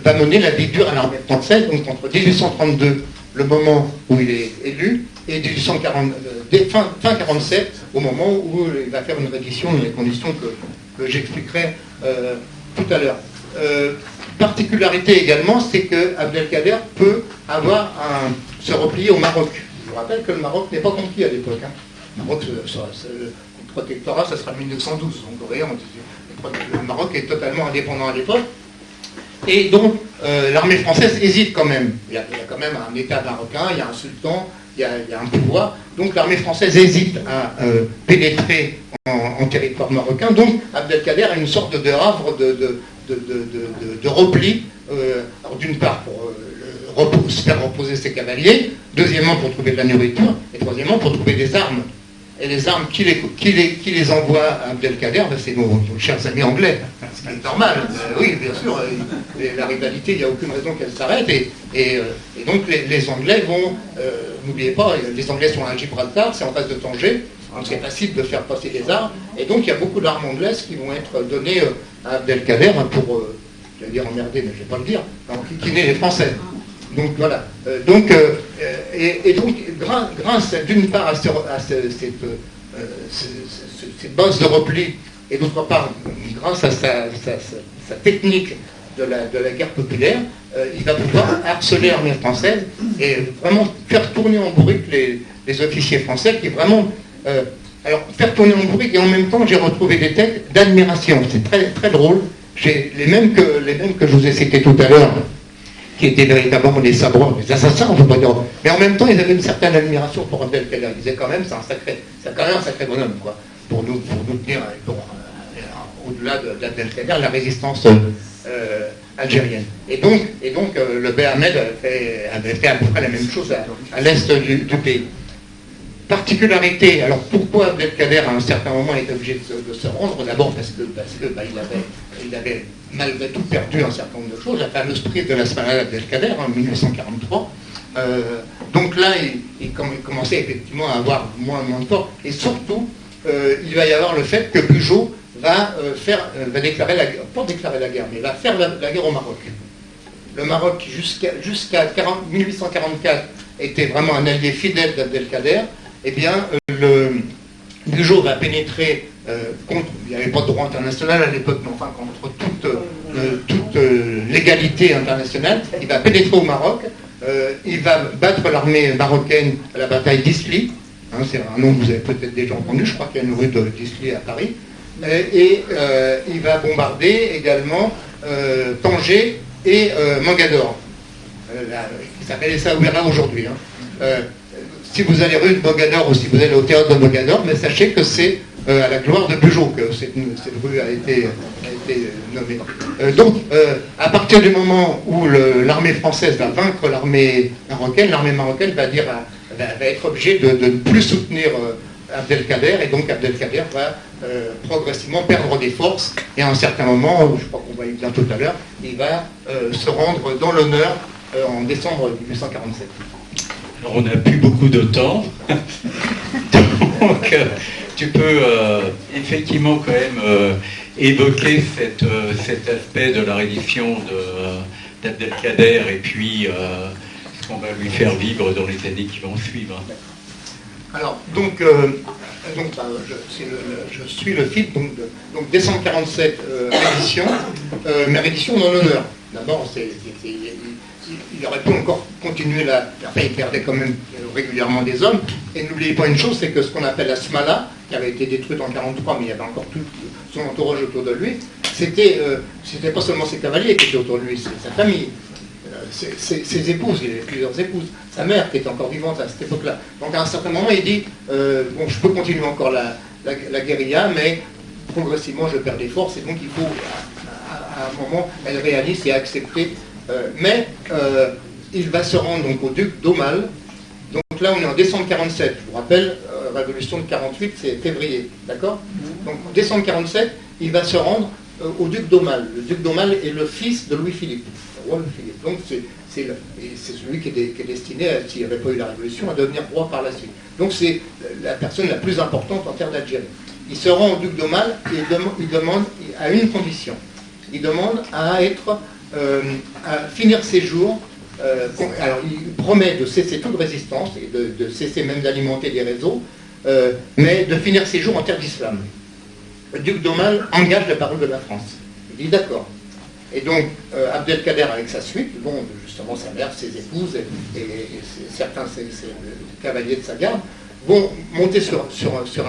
va mener la vie dure à l'armée française, donc entre 1832, le moment où il est élu, et 1840, fin 47, au moment où il va faire une reddition dans les conditions que j'expliquerai tout à l'heure. Particularité également, c'est que Abdelkader peut se replier au Maroc. Je vous rappelle que le Maroc n'est pas conquis à l'époque. Hein. Le Maroc, le protectorat, ça sera 1912. Donc vous voyez, le Maroc est totalement indépendant à l'époque. Et donc, l'armée française hésite quand même. Il y a quand même un État marocain, il y a un sultan, il y a un pouvoir. Donc l'armée française hésite à pénétrer en territoire marocain. Donc Abdelkader a une sorte de havre de repli. Alors d'une part pour se faire reposer ses cavaliers, deuxièmement pour trouver de la nourriture, et troisièmement pour trouver des armes. Et les armes qui les envoient à Abdelkader, c'est nos chers amis anglais. Ce qui est normal. Oui, bien sûr. La rivalité, il n'y a aucune raison qu'elle s'arrête. Et donc les Anglais vont... N'oubliez pas, les Anglais sont à Gibraltar, c'est en face de Tanger. Donc c'est facile de faire passer des armes. Et donc il y a beaucoup d'armes anglaises qui vont être données à Abdelkader pour... je vais dire emmerder, mais je ne vais pas le dire. Enquiquiner les Français. Donc voilà. Donc grâce d'une part à cette base de repli, et d'autre part grâce à sa technique de la guerre populaire, il va pouvoir harceler l'armée française et vraiment faire tourner en bourrique les officiers français qui vraiment... alors faire tourner en bourrique, et en même temps j'ai retrouvé des textes d'admiration. C'est très, très drôle. J'ai les mêmes que je vous ai cités tout à l'heure, qui étaient véritablement des sabreurs, des assassins, on peut pas dire. Mais en même temps, ils avaient une certaine admiration pour Abdelkader. Ils disaient quand même, c'est quand même un sacré bonhomme, quoi, pour nous tenir au-delà d'Abdelkader, la résistance algérienne. Et donc le Bey Ahmed avait fait à peu près la même chose à l'est du pays. Particularité, alors pourquoi Abdelkader à un certain moment est obligé de se rendre? D'abord parce que il avait malgré tout perdu un certain nombre de choses, la fameuse prise de la Smala d'Abdelkader en 1943. Donc là, il commençait effectivement à avoir moins de force. Et surtout, il va y avoir le fait que Bugeaud va déclarer la guerre, pas déclarer la guerre, mais va faire la guerre au Maroc. Le Maroc, qui jusqu'à 1844 était vraiment un allié fidèle d'Abdelkader, eh bien, Bugeaud va pénétrer contre, il n'y avait pas de droit international à l'époque, mais enfin contre toute légalité internationale, il va pénétrer au Maroc, il va battre l'armée marocaine à la bataille d'Isli, hein, c'est un nom que vous avez peut-être déjà entendu, je crois qu'il y a une rue d'Islay à Paris, il va bombarder également Tanger et Mogador, qui s'appelle Essaouira aujourd'hui. Hein. Si vous allez rue de Mogador ou si vous allez au théâtre de Mogador, mais sachez que c'est à la gloire de Bugeaud que cette rue a été nommée. Donc, à partir du moment où l'armée française va vaincre l'armée marocaine va être obligée de ne plus soutenir Abdelkader, et donc Abdelkader va progressivement perdre des forces, et à un certain moment, je crois qu'on va y venir tout à l'heure, il va se rendre dans l'honneur en décembre 1847. Alors on n'a plus beaucoup de temps, donc tu peux effectivement quand même évoquer cet aspect de la reddition d'Abdelkader et puis ce qu'on va lui faire vivre dans les années qui vont suivre. Alors, donc je suis le fil, donc décembre 47, reddition, mais reddition dans l'honneur. D'abord, il aurait pu encore continuer enfin, il perdait quand même régulièrement des hommes. Et n'oubliez pas une chose, c'est que ce qu'on appelle la Smala, qui avait été détruite en 1943, mais il y avait encore tout son entourage autour de lui, c'était pas seulement ses cavaliers qui étaient autour de lui, c'est sa famille. Ses épouses, il avait plusieurs épouses, sa mère qui était encore vivante à cette époque-là. Donc à un certain moment, il dit bon, je peux continuer encore la guérilla, mais progressivement je perds des forces, et donc il faut, à un moment, elle réalise et accepter. Mais il va se rendre donc au duc d'Aumale. Donc là, on est en décembre 47. Je vous rappelle, révolution de 48, c'est février, d'accord? Donc en décembre 47, il va se rendre au duc d'Aumale. Le duc d'Aumale est le fils de Louis-Philippe. Donc c'est celui qui est destiné, s'il n'y avait pas eu la révolution, à devenir roi par la suite. Donc c'est la personne la plus importante en terre d'Algérie. Il se rend au duc d'Aumale et il demande à une condition. Il demande à finir ses jours. Alors il promet de cesser toute résistance et de cesser même d'alimenter des réseaux, mais de finir ses jours en terre d'islam. Le duc d'Aumale engage la parole de la France. Il dit d'accord. Et donc, Abdelkader avec sa suite, dont justement sa mère, ses épouses et certains ses cavaliers de sa garde, vont monter sur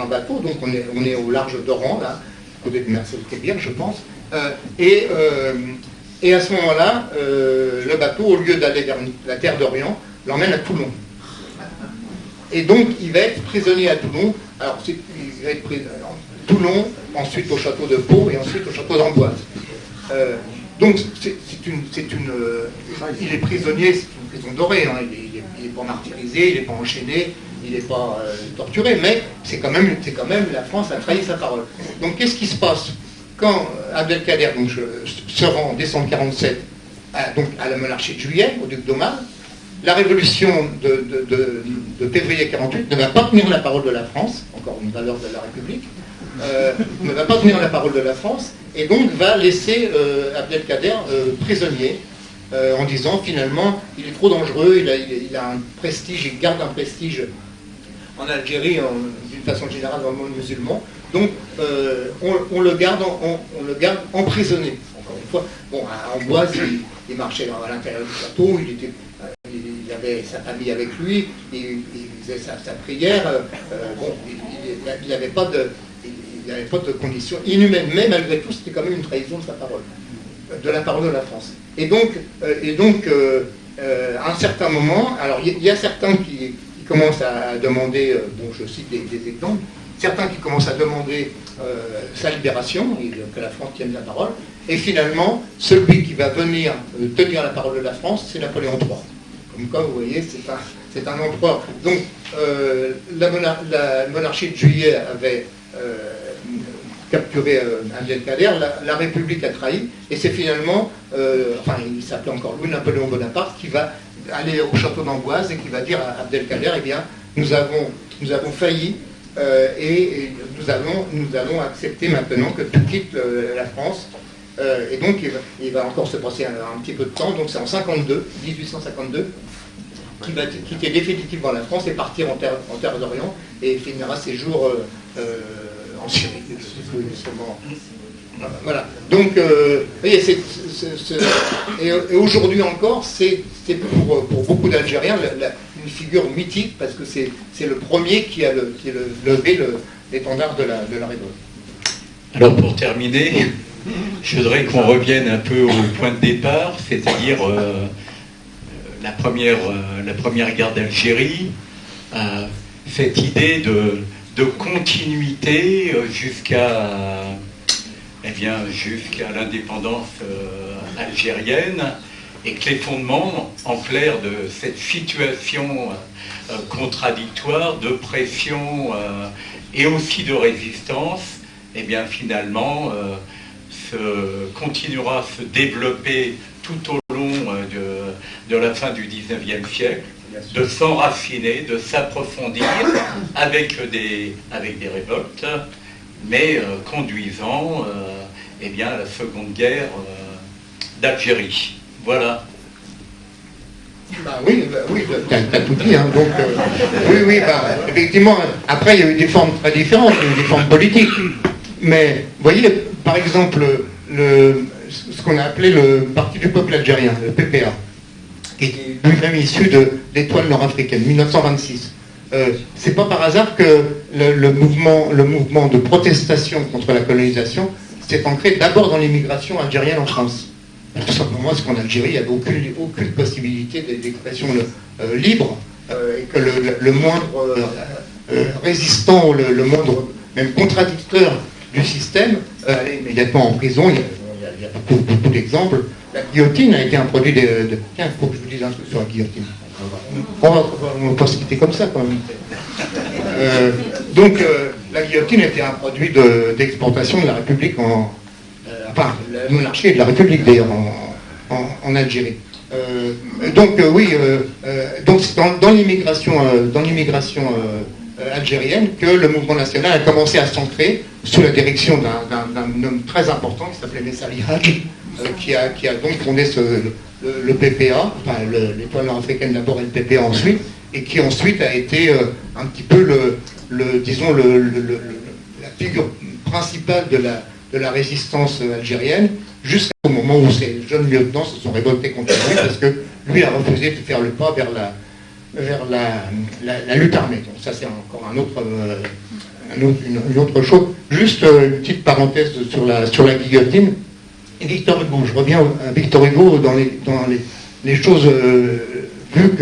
un bateau. Donc on est au large d'Oran, là, côté de Mersel-Kébir, je pense. Et à ce moment-là, le bateau, au lieu d'aller vers la terre d'Orient, l'emmène à Toulon. Et donc, il va être prisonnier à Toulon. Alors, il va être prisonnier à Toulon, ensuite au château de Pau et ensuite au château d'Amboise. Donc, il est prisonnier, c'est une prison dorée, hein. Il n'est pas martyrisé, il n'est pas enchaîné, il n'est pas torturé, mais c'est quand même la France a trahi sa parole. Donc, qu'est-ce qui se passe quand Abdelkader se rend en décembre 1947 à la monarchie de Juillet, au duc d'Aumale? La révolution de février 1948 ne va pas tenir la parole de la France, encore une valeur de la République, ne va pas tenir la parole de la France, et donc va laisser Abdelkader prisonnier, en disant finalement il est trop dangereux, il a un prestige, il garde un prestige en Algérie, d'une façon générale dans le monde musulman, donc on le garde emprisonné. Encore une fois, bon, à Amboise, il marchait à l'intérieur du château, il avait sa famille avec lui, il faisait sa prière, bon, il n'avait pas de conditions inhumaines, mais malgré tout, c'était quand même une trahison de sa parole, de la parole de la France. Et donc à un certain moment, alors il y a certains qui commencent à demander, bon, je cite des exemples, certains qui commencent à demander sa libération, et que la France tienne la parole, et finalement, celui qui va venir tenir la parole de la France, c'est Napoléon III. Comme quoi, vous voyez, c'est un empereur. Donc, la monarchie de Juillet avait capturé Abdelkader, la République a trahi, et c'est finalement, enfin, il s'appelait encore Louis-Napoléon Bonaparte, qui va aller au château d'Amboise et qui va dire à Abdelkader, eh bien, nous avons failli, et nous allons accepter maintenant que tu quittes la France. Et donc il va encore se passer un petit peu de temps, donc c'est en 1852, qu'il va quitter définitivement la France et partir en terre d'Orient et finira ses jours en Syrie. Voilà. Donc, vous voyez, et aujourd'hui encore, c'est pour beaucoup d'Algériens une une figure mythique parce que c'est le premier qui a levé l'étendard de la révolte. Alors pour terminer, je voudrais qu'on revienne un peu au point de départ, c'est-à-dire la première guerre d'Algérie, cette idée de continuité jusqu'à l'indépendance algérienne, et que les fondements, en clair, de cette situation contradictoire, de pression et aussi de résistance, eh bien finalement continuera à se développer tout au long de la fin du XIXe siècle, de s'enraciner, de s'approfondir avec des révoltes, mais conduisant eh bien, à la Seconde Guerre d'Algérie. Voilà. Oui, t'as tout dit. Hein, donc, oui, effectivement, après, il y a eu des formes très différentes, il y a eu des formes politiques. Mais, vous voyez, par exemple, ce qu'on a appelé le Parti du peuple algérien, le PPA, qui est lui-même issu de l'Étoile nord-africaine, 1926. C'est pas par hasard que le mouvement de protestation contre la colonisation s'est ancré d'abord dans l'immigration algérienne en France. Tout simplement parce qu'en Algérie, il n'y avait aucune possibilité d'expression libre, et que le moindre résistant, le moindre même contradicteur du système allait immédiatement en prison. Il y a beaucoup d'exemples. La guillotine a été un produit Tiens, il faut que je vous dise un truc sur la guillotine. On va pas se quitter comme ça, quand même. Donc, la guillotine était un produit d'exportation de la République la monarchie de la République, d'ailleurs, en Algérie. Donc, c'est dans l'immigration algérienne que le mouvement national a commencé à s'ancrer sous la direction d'un homme très important qui s'appelait Messali Hadj, qui a donc fondé le PPA, enfin l'Étoile nord-africaine d'abord et le PPA ensuite, et qui ensuite a été un petit peu la figure principale de la résistance algérienne, jusqu'au moment où ces jeunes lieutenants se sont révoltés contre lui, parce que lui a refusé de faire le pas vers la lutte armée. Donc ça, c'est encore une autre chose. Juste une petite parenthèse sur la guillotine. Et Victor Hugo, je reviens à Victor Hugo dans les choses vues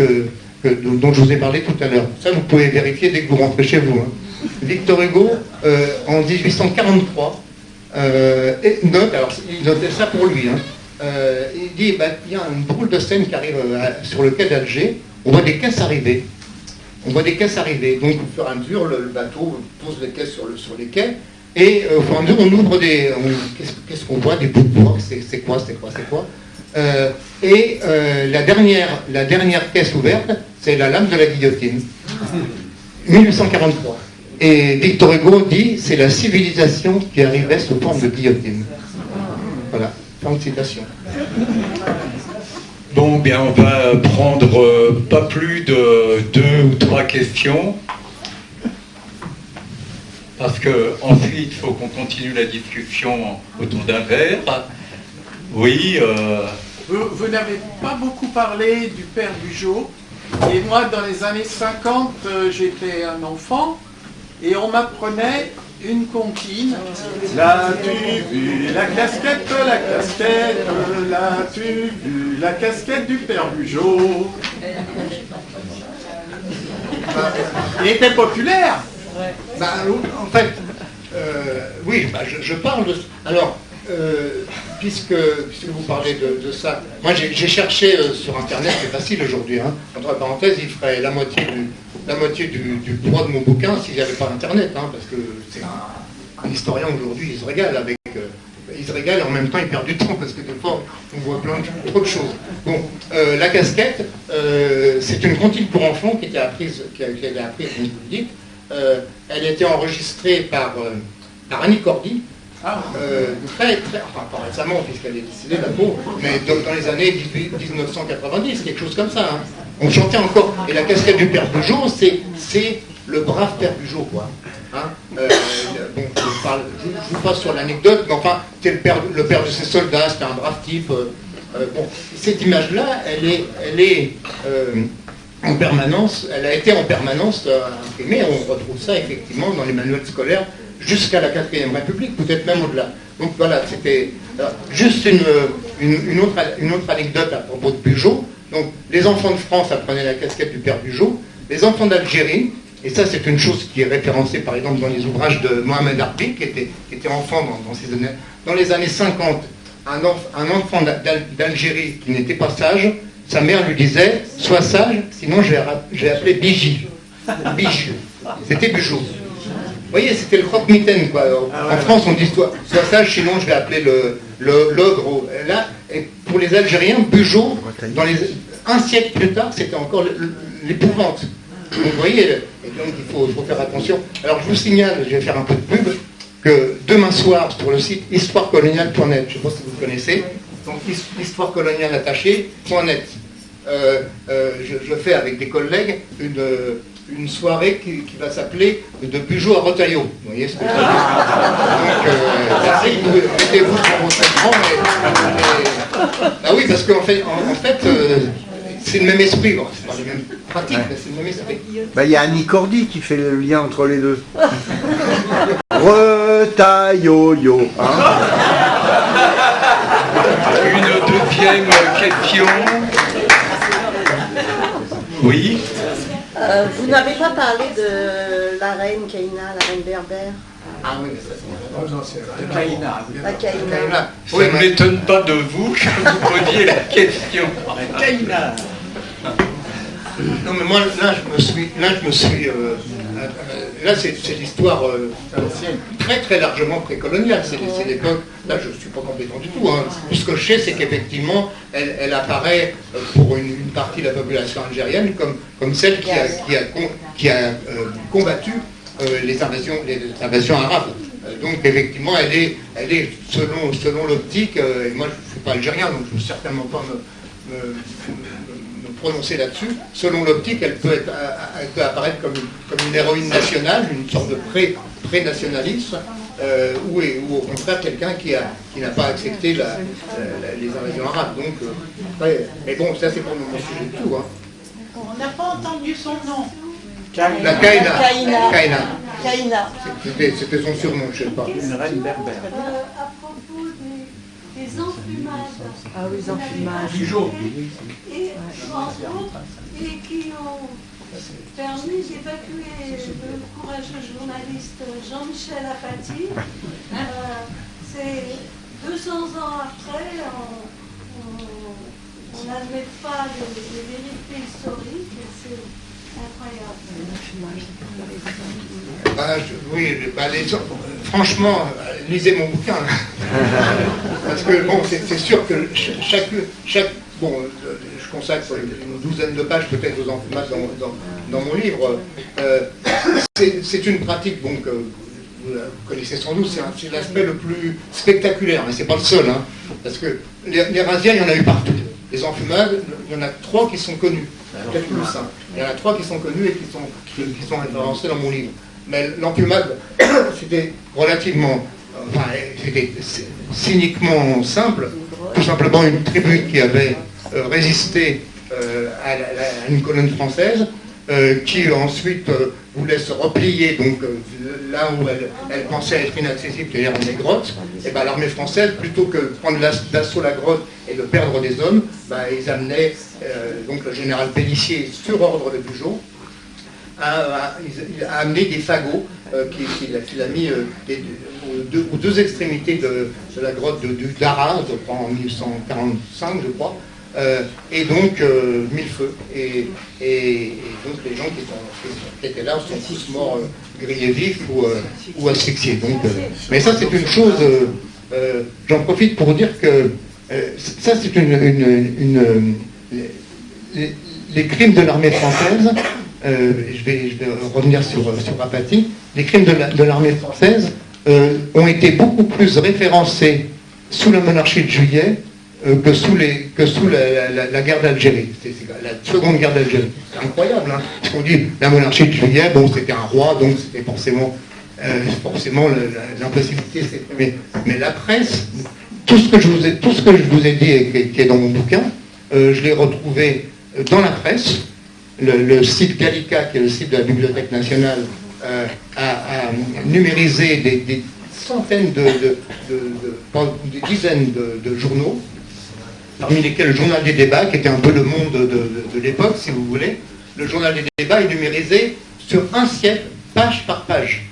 dont je vous ai parlé tout à l'heure. Ça, vous pouvez vérifier dès que vous rentrez chez vous. Hein. Victor Hugo, en 1843, il notait ça pour lui. Hein. Il dit, il y a une drôle de scène qui arrive sur le quai d'Alger. On voit des caisses arriver. Donc, au fur et à mesure, le bateau pose les caisses sur les quais. Et au fur et à mesure, on ouvre qu'est-ce qu'on voit? Des bouts de bois. C'est quoi la dernière caisse ouverte, c'est la lame de la guillotine. 1843. Et Victor Hugo dit, c'est la civilisation qui arrivait sous forme de guillotine. Voilà, fin de citation. Bon, bien, on va prendre pas plus de 2 ou 3 questions. Parce qu'ensuite, il faut qu'on continue la discussion autour d'un verre. Oui. Vous n'avez pas beaucoup parlé du père Bugeaud. Et moi, dans les années 50, j'étais un enfant et on m'apprenait une comptine. L'as-tu vu la casquette, l'as-tu vu la casquette du père Bugeaud? Il était populaire. En fait, oui, je parle de... Alors, puisque vous parlez de ça, moi j'ai cherché sur Internet, c'est facile aujourd'hui, hein, entre parenthèses, il ferait la moitié du poids de mon bouquin s'il n'y avait pas Internet, hein, parce que c'est un historien aujourd'hui, il se régale et en même temps il perd du temps, parce que des fois on voit trop de choses. Bon, la casquette, c'est une comptine pour enfants qui a été apprise, comme je vous le dis. Elle était enregistrée par Annie Cordy, pas récemment puisqu'elle est décédée, la pauvre, mais dans les années 1990, quelque chose comme ça. Hein. On chantait encore. Et la casquette du père Bugeaud, c'est le brave père Bugeaud, quoi. Hein. Je vous passe sur l'anecdote, mais enfin, c'était le père de ses soldats, c'était un brave type. Cette image-là, elle est en permanence, elle a été en permanence imprimée. On retrouve ça effectivement dans les manuels scolaires jusqu'à la 4e République, peut-être même au-delà. Donc voilà, c'était juste une autre anecdote à propos de Bugeaud. Donc les enfants de France apprenaient la casquette du père Bugeaud, les enfants d'Algérie, et ça c'est une chose qui est référencée par exemple dans les ouvrages de Mohamed Harbi, qui était enfant dans les années 50, un enfant d'Algérie qui n'était pas sage, sa mère lui disait « Sois sage, sinon je vais appeler Bigi. » Bigi. C'était Bugeaud. Vous voyez, c'était le croque-mitaine, quoi. En France, on dit sois sage, sinon je vais appeler l'ogre. Là, et pour les Algériens, Bugeaud, un siècle plus tard, c'était encore l'épouvante. Donc vous voyez, et donc il faut faire attention. Alors je vous signale, je vais faire un peu de pub, que demain soir, sur le site histoirecoloniale.net, je ne sais pas si vous connaissez, donc histoirecolonialeattachée.net, je fais avec des collègues une soirée qui va s'appeler de Bugeaud à Retailleau. Vous voyez ce que je veux dire? Donc, mettez-vous sur votre écran. Ah oui, parce qu'en fait, c'est le même esprit. Bon, c'est pas les mêmes pratiques, mais c'est le même esprit. Il y a Annie Cordy qui fait le lien entre les deux. Retailleau, hein. Une deuxième question. Oui. Vous n'avez pas parlé de la reine Kaina, la reine berbère. Ah oui, mais ça La Kaina. La Kaina. Ça ne m'étonne pas de vous que vous posiez la question. La Kaina. Non, mais moi, là, c'est l'histoire très très largement précoloniale. C'est l'époque. Là, je ne suis pas compétent du tout. Hein. Tout ce que je sais, c'est qu'effectivement, elle apparaît pour une partie de la population algérienne comme celle qui a combattu les invasions arabes. Donc, effectivement, elle est selon l'optique. Et moi, je ne suis pas algérien, donc je ne veux certainement pas me prononcer là-dessus. Selon l'optique, elle peut apparaître comme une héroïne nationale, une sorte de pré-nationalisme, ou au contraire quelqu'un qui n'a pas accepté les invasions arabes. Donc, mais bon, ça c'est pas mon sujet du tout. Hein. On n'a pas entendu son nom. La Kaina. Kaina. C'était son surnom, je ne sais pas. Une reine berbère. À propos des enfumades. Ah oui, les enfumades. Bugeaud. Et entre autres, et qui ont permis d'évacuer le courageux journaliste Jean-Michel Apathy. C'est 200 ans après, on n'admet pas les vérités historiques, et c'est incroyable. Franchement, lisez mon bouquin. Parce que bon, c'est sûr que je consacre une douzaine de pages peut-être aux enfumades dans mon livre. C'est une pratique que vous connaissez sans doute, c'est l'aspect le plus spectaculaire, mais c'est pas le seul. Hein, parce que les razzias, il y en a eu partout. Les enfumades, il y en a 3 qui sont connus. Peut-être plus, hein. Il y en a 3 qui sont connus et qui sont référencés dans mon livre. Mais l'enfumade, c'était relativement, c'était cyniquement simple. Tout simplement une tribu qui avait résisté à une colonne française, qui ensuite voulait se replier, donc là où elle pensait être inaccessible, c'est-à-dire dans les grottes. Et ben, l'armée française, plutôt que de prendre d'assaut la grotte et de perdre des hommes, ils amenaient donc le général Pélissier, sur ordre de Bugeaud, a amené des fagots qu'il a mis aux deux extrémités de la grotte du Dara, je crois, en 1145, je crois, et donc mis le feu. Et donc les gens qui étaient là sont tous morts grillés vifs ou asphyxiés. Donc, mais ça, c'est une chose, j'en profite pour dire que ça, c'est les crimes de l'armée française. Je vais revenir sur Apathy. Les crimes de l'armée française ont été beaucoup plus référencés sous la monarchie de Juillet que sous la guerre d'Algérie. C'est la seconde guerre d'Algérie. C'est incroyable, hein, parce qu'on dit la monarchie de Juillet, bon, c'était un roi, donc c'était forcément l'impossibilité. Mais la presse, tout ce que je vous ai dit et qui est dans mon bouquin, je l'ai retrouvé dans la presse. le site Gallica, qui est le site de la Bibliothèque nationale, a numérisé des centaines des dizaines de journaux, parmi lesquels le Journal des débats, qui était un peu le Monde de l'époque, si vous voulez. Le Journal des débats est numérisé sur un siècle, page par page.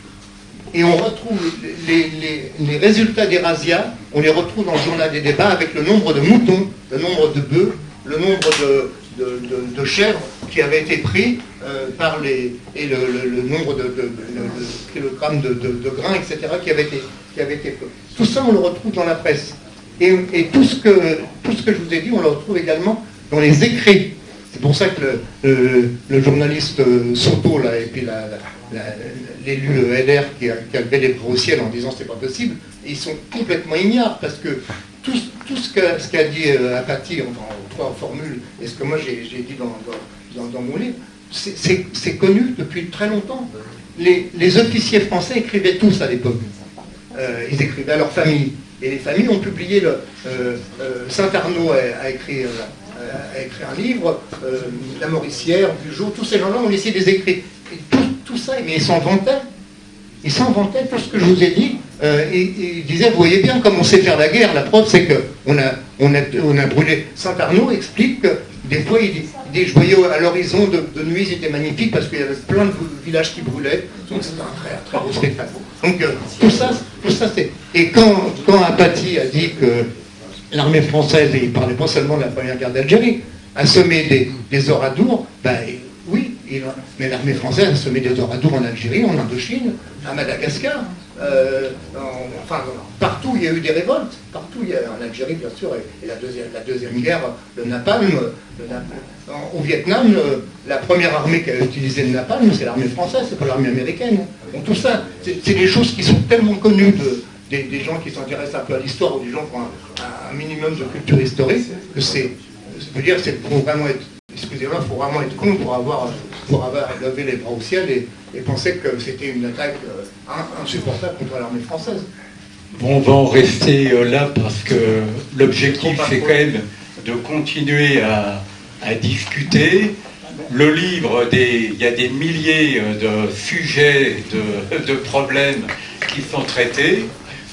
Et on retrouve les résultats des razzias, on les retrouve dans le Journal des débats avec le nombre de moutons, le nombre de bœufs, le nombre de chèvres qui avaient été pris et le nombre de kilogrammes de grains, etc., qui avaient été pris. Tout ça, on le retrouve dans la presse. Et tout ce que je vous ai dit, on le retrouve également dans les écrits. C'est pour ça que le journaliste Soto, là, et puis l'élu LR qui a levé les bras au ciel en disant c'est pas possible, ils sont complètement ignares, parce que tout ce qu'a dit Apathy en trois formules, et ce que moi j'ai dit dans mon livre, c'est connu depuis très longtemps. Les officiers français écrivaient tous à l'époque. Ils écrivaient à leur famille. Et les familles ont publié, Saint-Arnaud a écrit un livre, La Mauricière, Bugeaud, tous ces gens-là ont laissé des écrits. Et tout ça, mais ils s'en vantaient. Ils s'en vantaient, tout ce que je vous ai dit. Ils disaient, vous voyez bien comme on sait faire la guerre. La preuve, c'est qu'on a brûlé. Saint-Arnaud explique que des fois, il dit, je voyais à l'horizon de nuit, c'était magnifique parce qu'il y avait plein de villages qui brûlaient. Donc c'était un très beau spectacle. Donc tout ça c'est... Et quand Apathy a dit que l'armée française, et il ne parlait pas seulement de la première guerre d'Algérie, a semé des oradours, ben oui, mais l'armée française a semé des oradours en Algérie, en Indochine, à Madagascar, partout il y a eu des révoltes, partout il y a, en Algérie bien sûr, et la deuxième guerre, le napalm, au Vietnam, la première armée qui a utilisé le napalm, c'est l'armée française, c'est pas l'armée américaine. Donc tout ça, c'est des choses qui sont tellement connues des gens qui s'intéressent un peu à l'histoire, ou des gens qui ont un minimum de culture historique, que je veux dire, faut vraiment être, excusez-moi, il faut vraiment être con pour avoir levé les bras au ciel et penser que c'était une attaque insupportable contre l'armée française. Bon, on va en rester là parce que l'objectif c'est quand même de continuer à discuter. Le livre, il y a des milliers de sujets, de problèmes qui sont traités.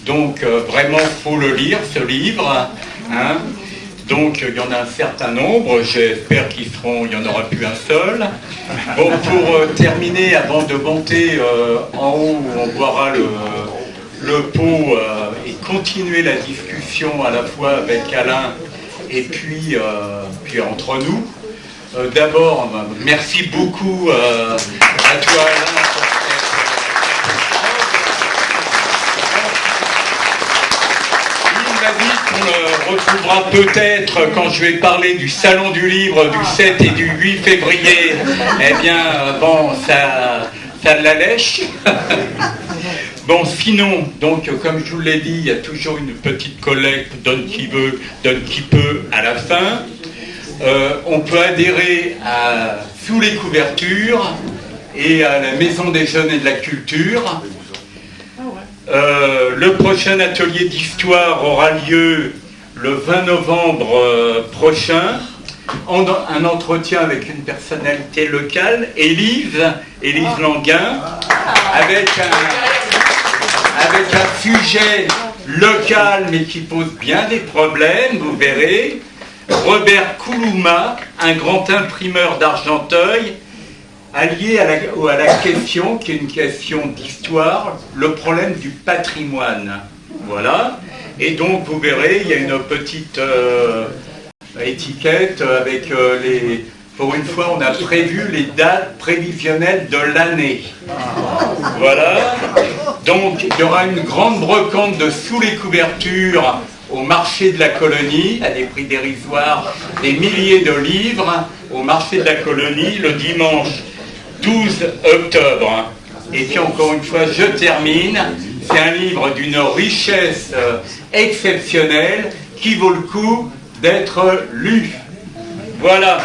Donc vraiment, il faut le lire, ce livre. Hein. Donc il y en a un certain nombre, j'espère qu'il n'y en aura plus un seul. Bon, pour terminer, avant de monter en haut, où on boira le pot et continuer la discussion à la fois avec Alain et puis entre nous. D'abord, merci beaucoup à toi Alain. On le retrouvera peut-être quand je vais parler du Salon du Livre du 7 et du 8 février. Eh bien, bon, ça la lèche. Bon, sinon, donc, comme je vous l'ai dit, il y a toujours une petite collecte, donne qui veut, donne qui peut à la fin. On peut adhérer à Sous les couvertures et à la Maison des Jeunes et de la Culture. Le prochain atelier d'histoire aura lieu le 20 novembre prochain. Un entretien avec une personnalité locale, Élise Languin, avec un sujet local mais qui pose bien des problèmes, vous verrez. Robert Koulouma, un grand imprimeur d'Argenteuil, allié à la question, qui est une question d'histoire, le problème du patrimoine. Voilà. Et donc, vous verrez, il y a une petite étiquette avec les... Pour une fois, on a prévu les dates prévisionnelles de l'année. Voilà. Donc, il y aura une grande brocante de Sous les couvertures au marché de la Colonie, à des prix dérisoires, des milliers de livres, au marché de la Colonie, le dimanche 12 octobre. Et puis encore une fois, je termine. C'est un livre d'une richesse exceptionnelle qui vaut le coup d'être lu. Voilà.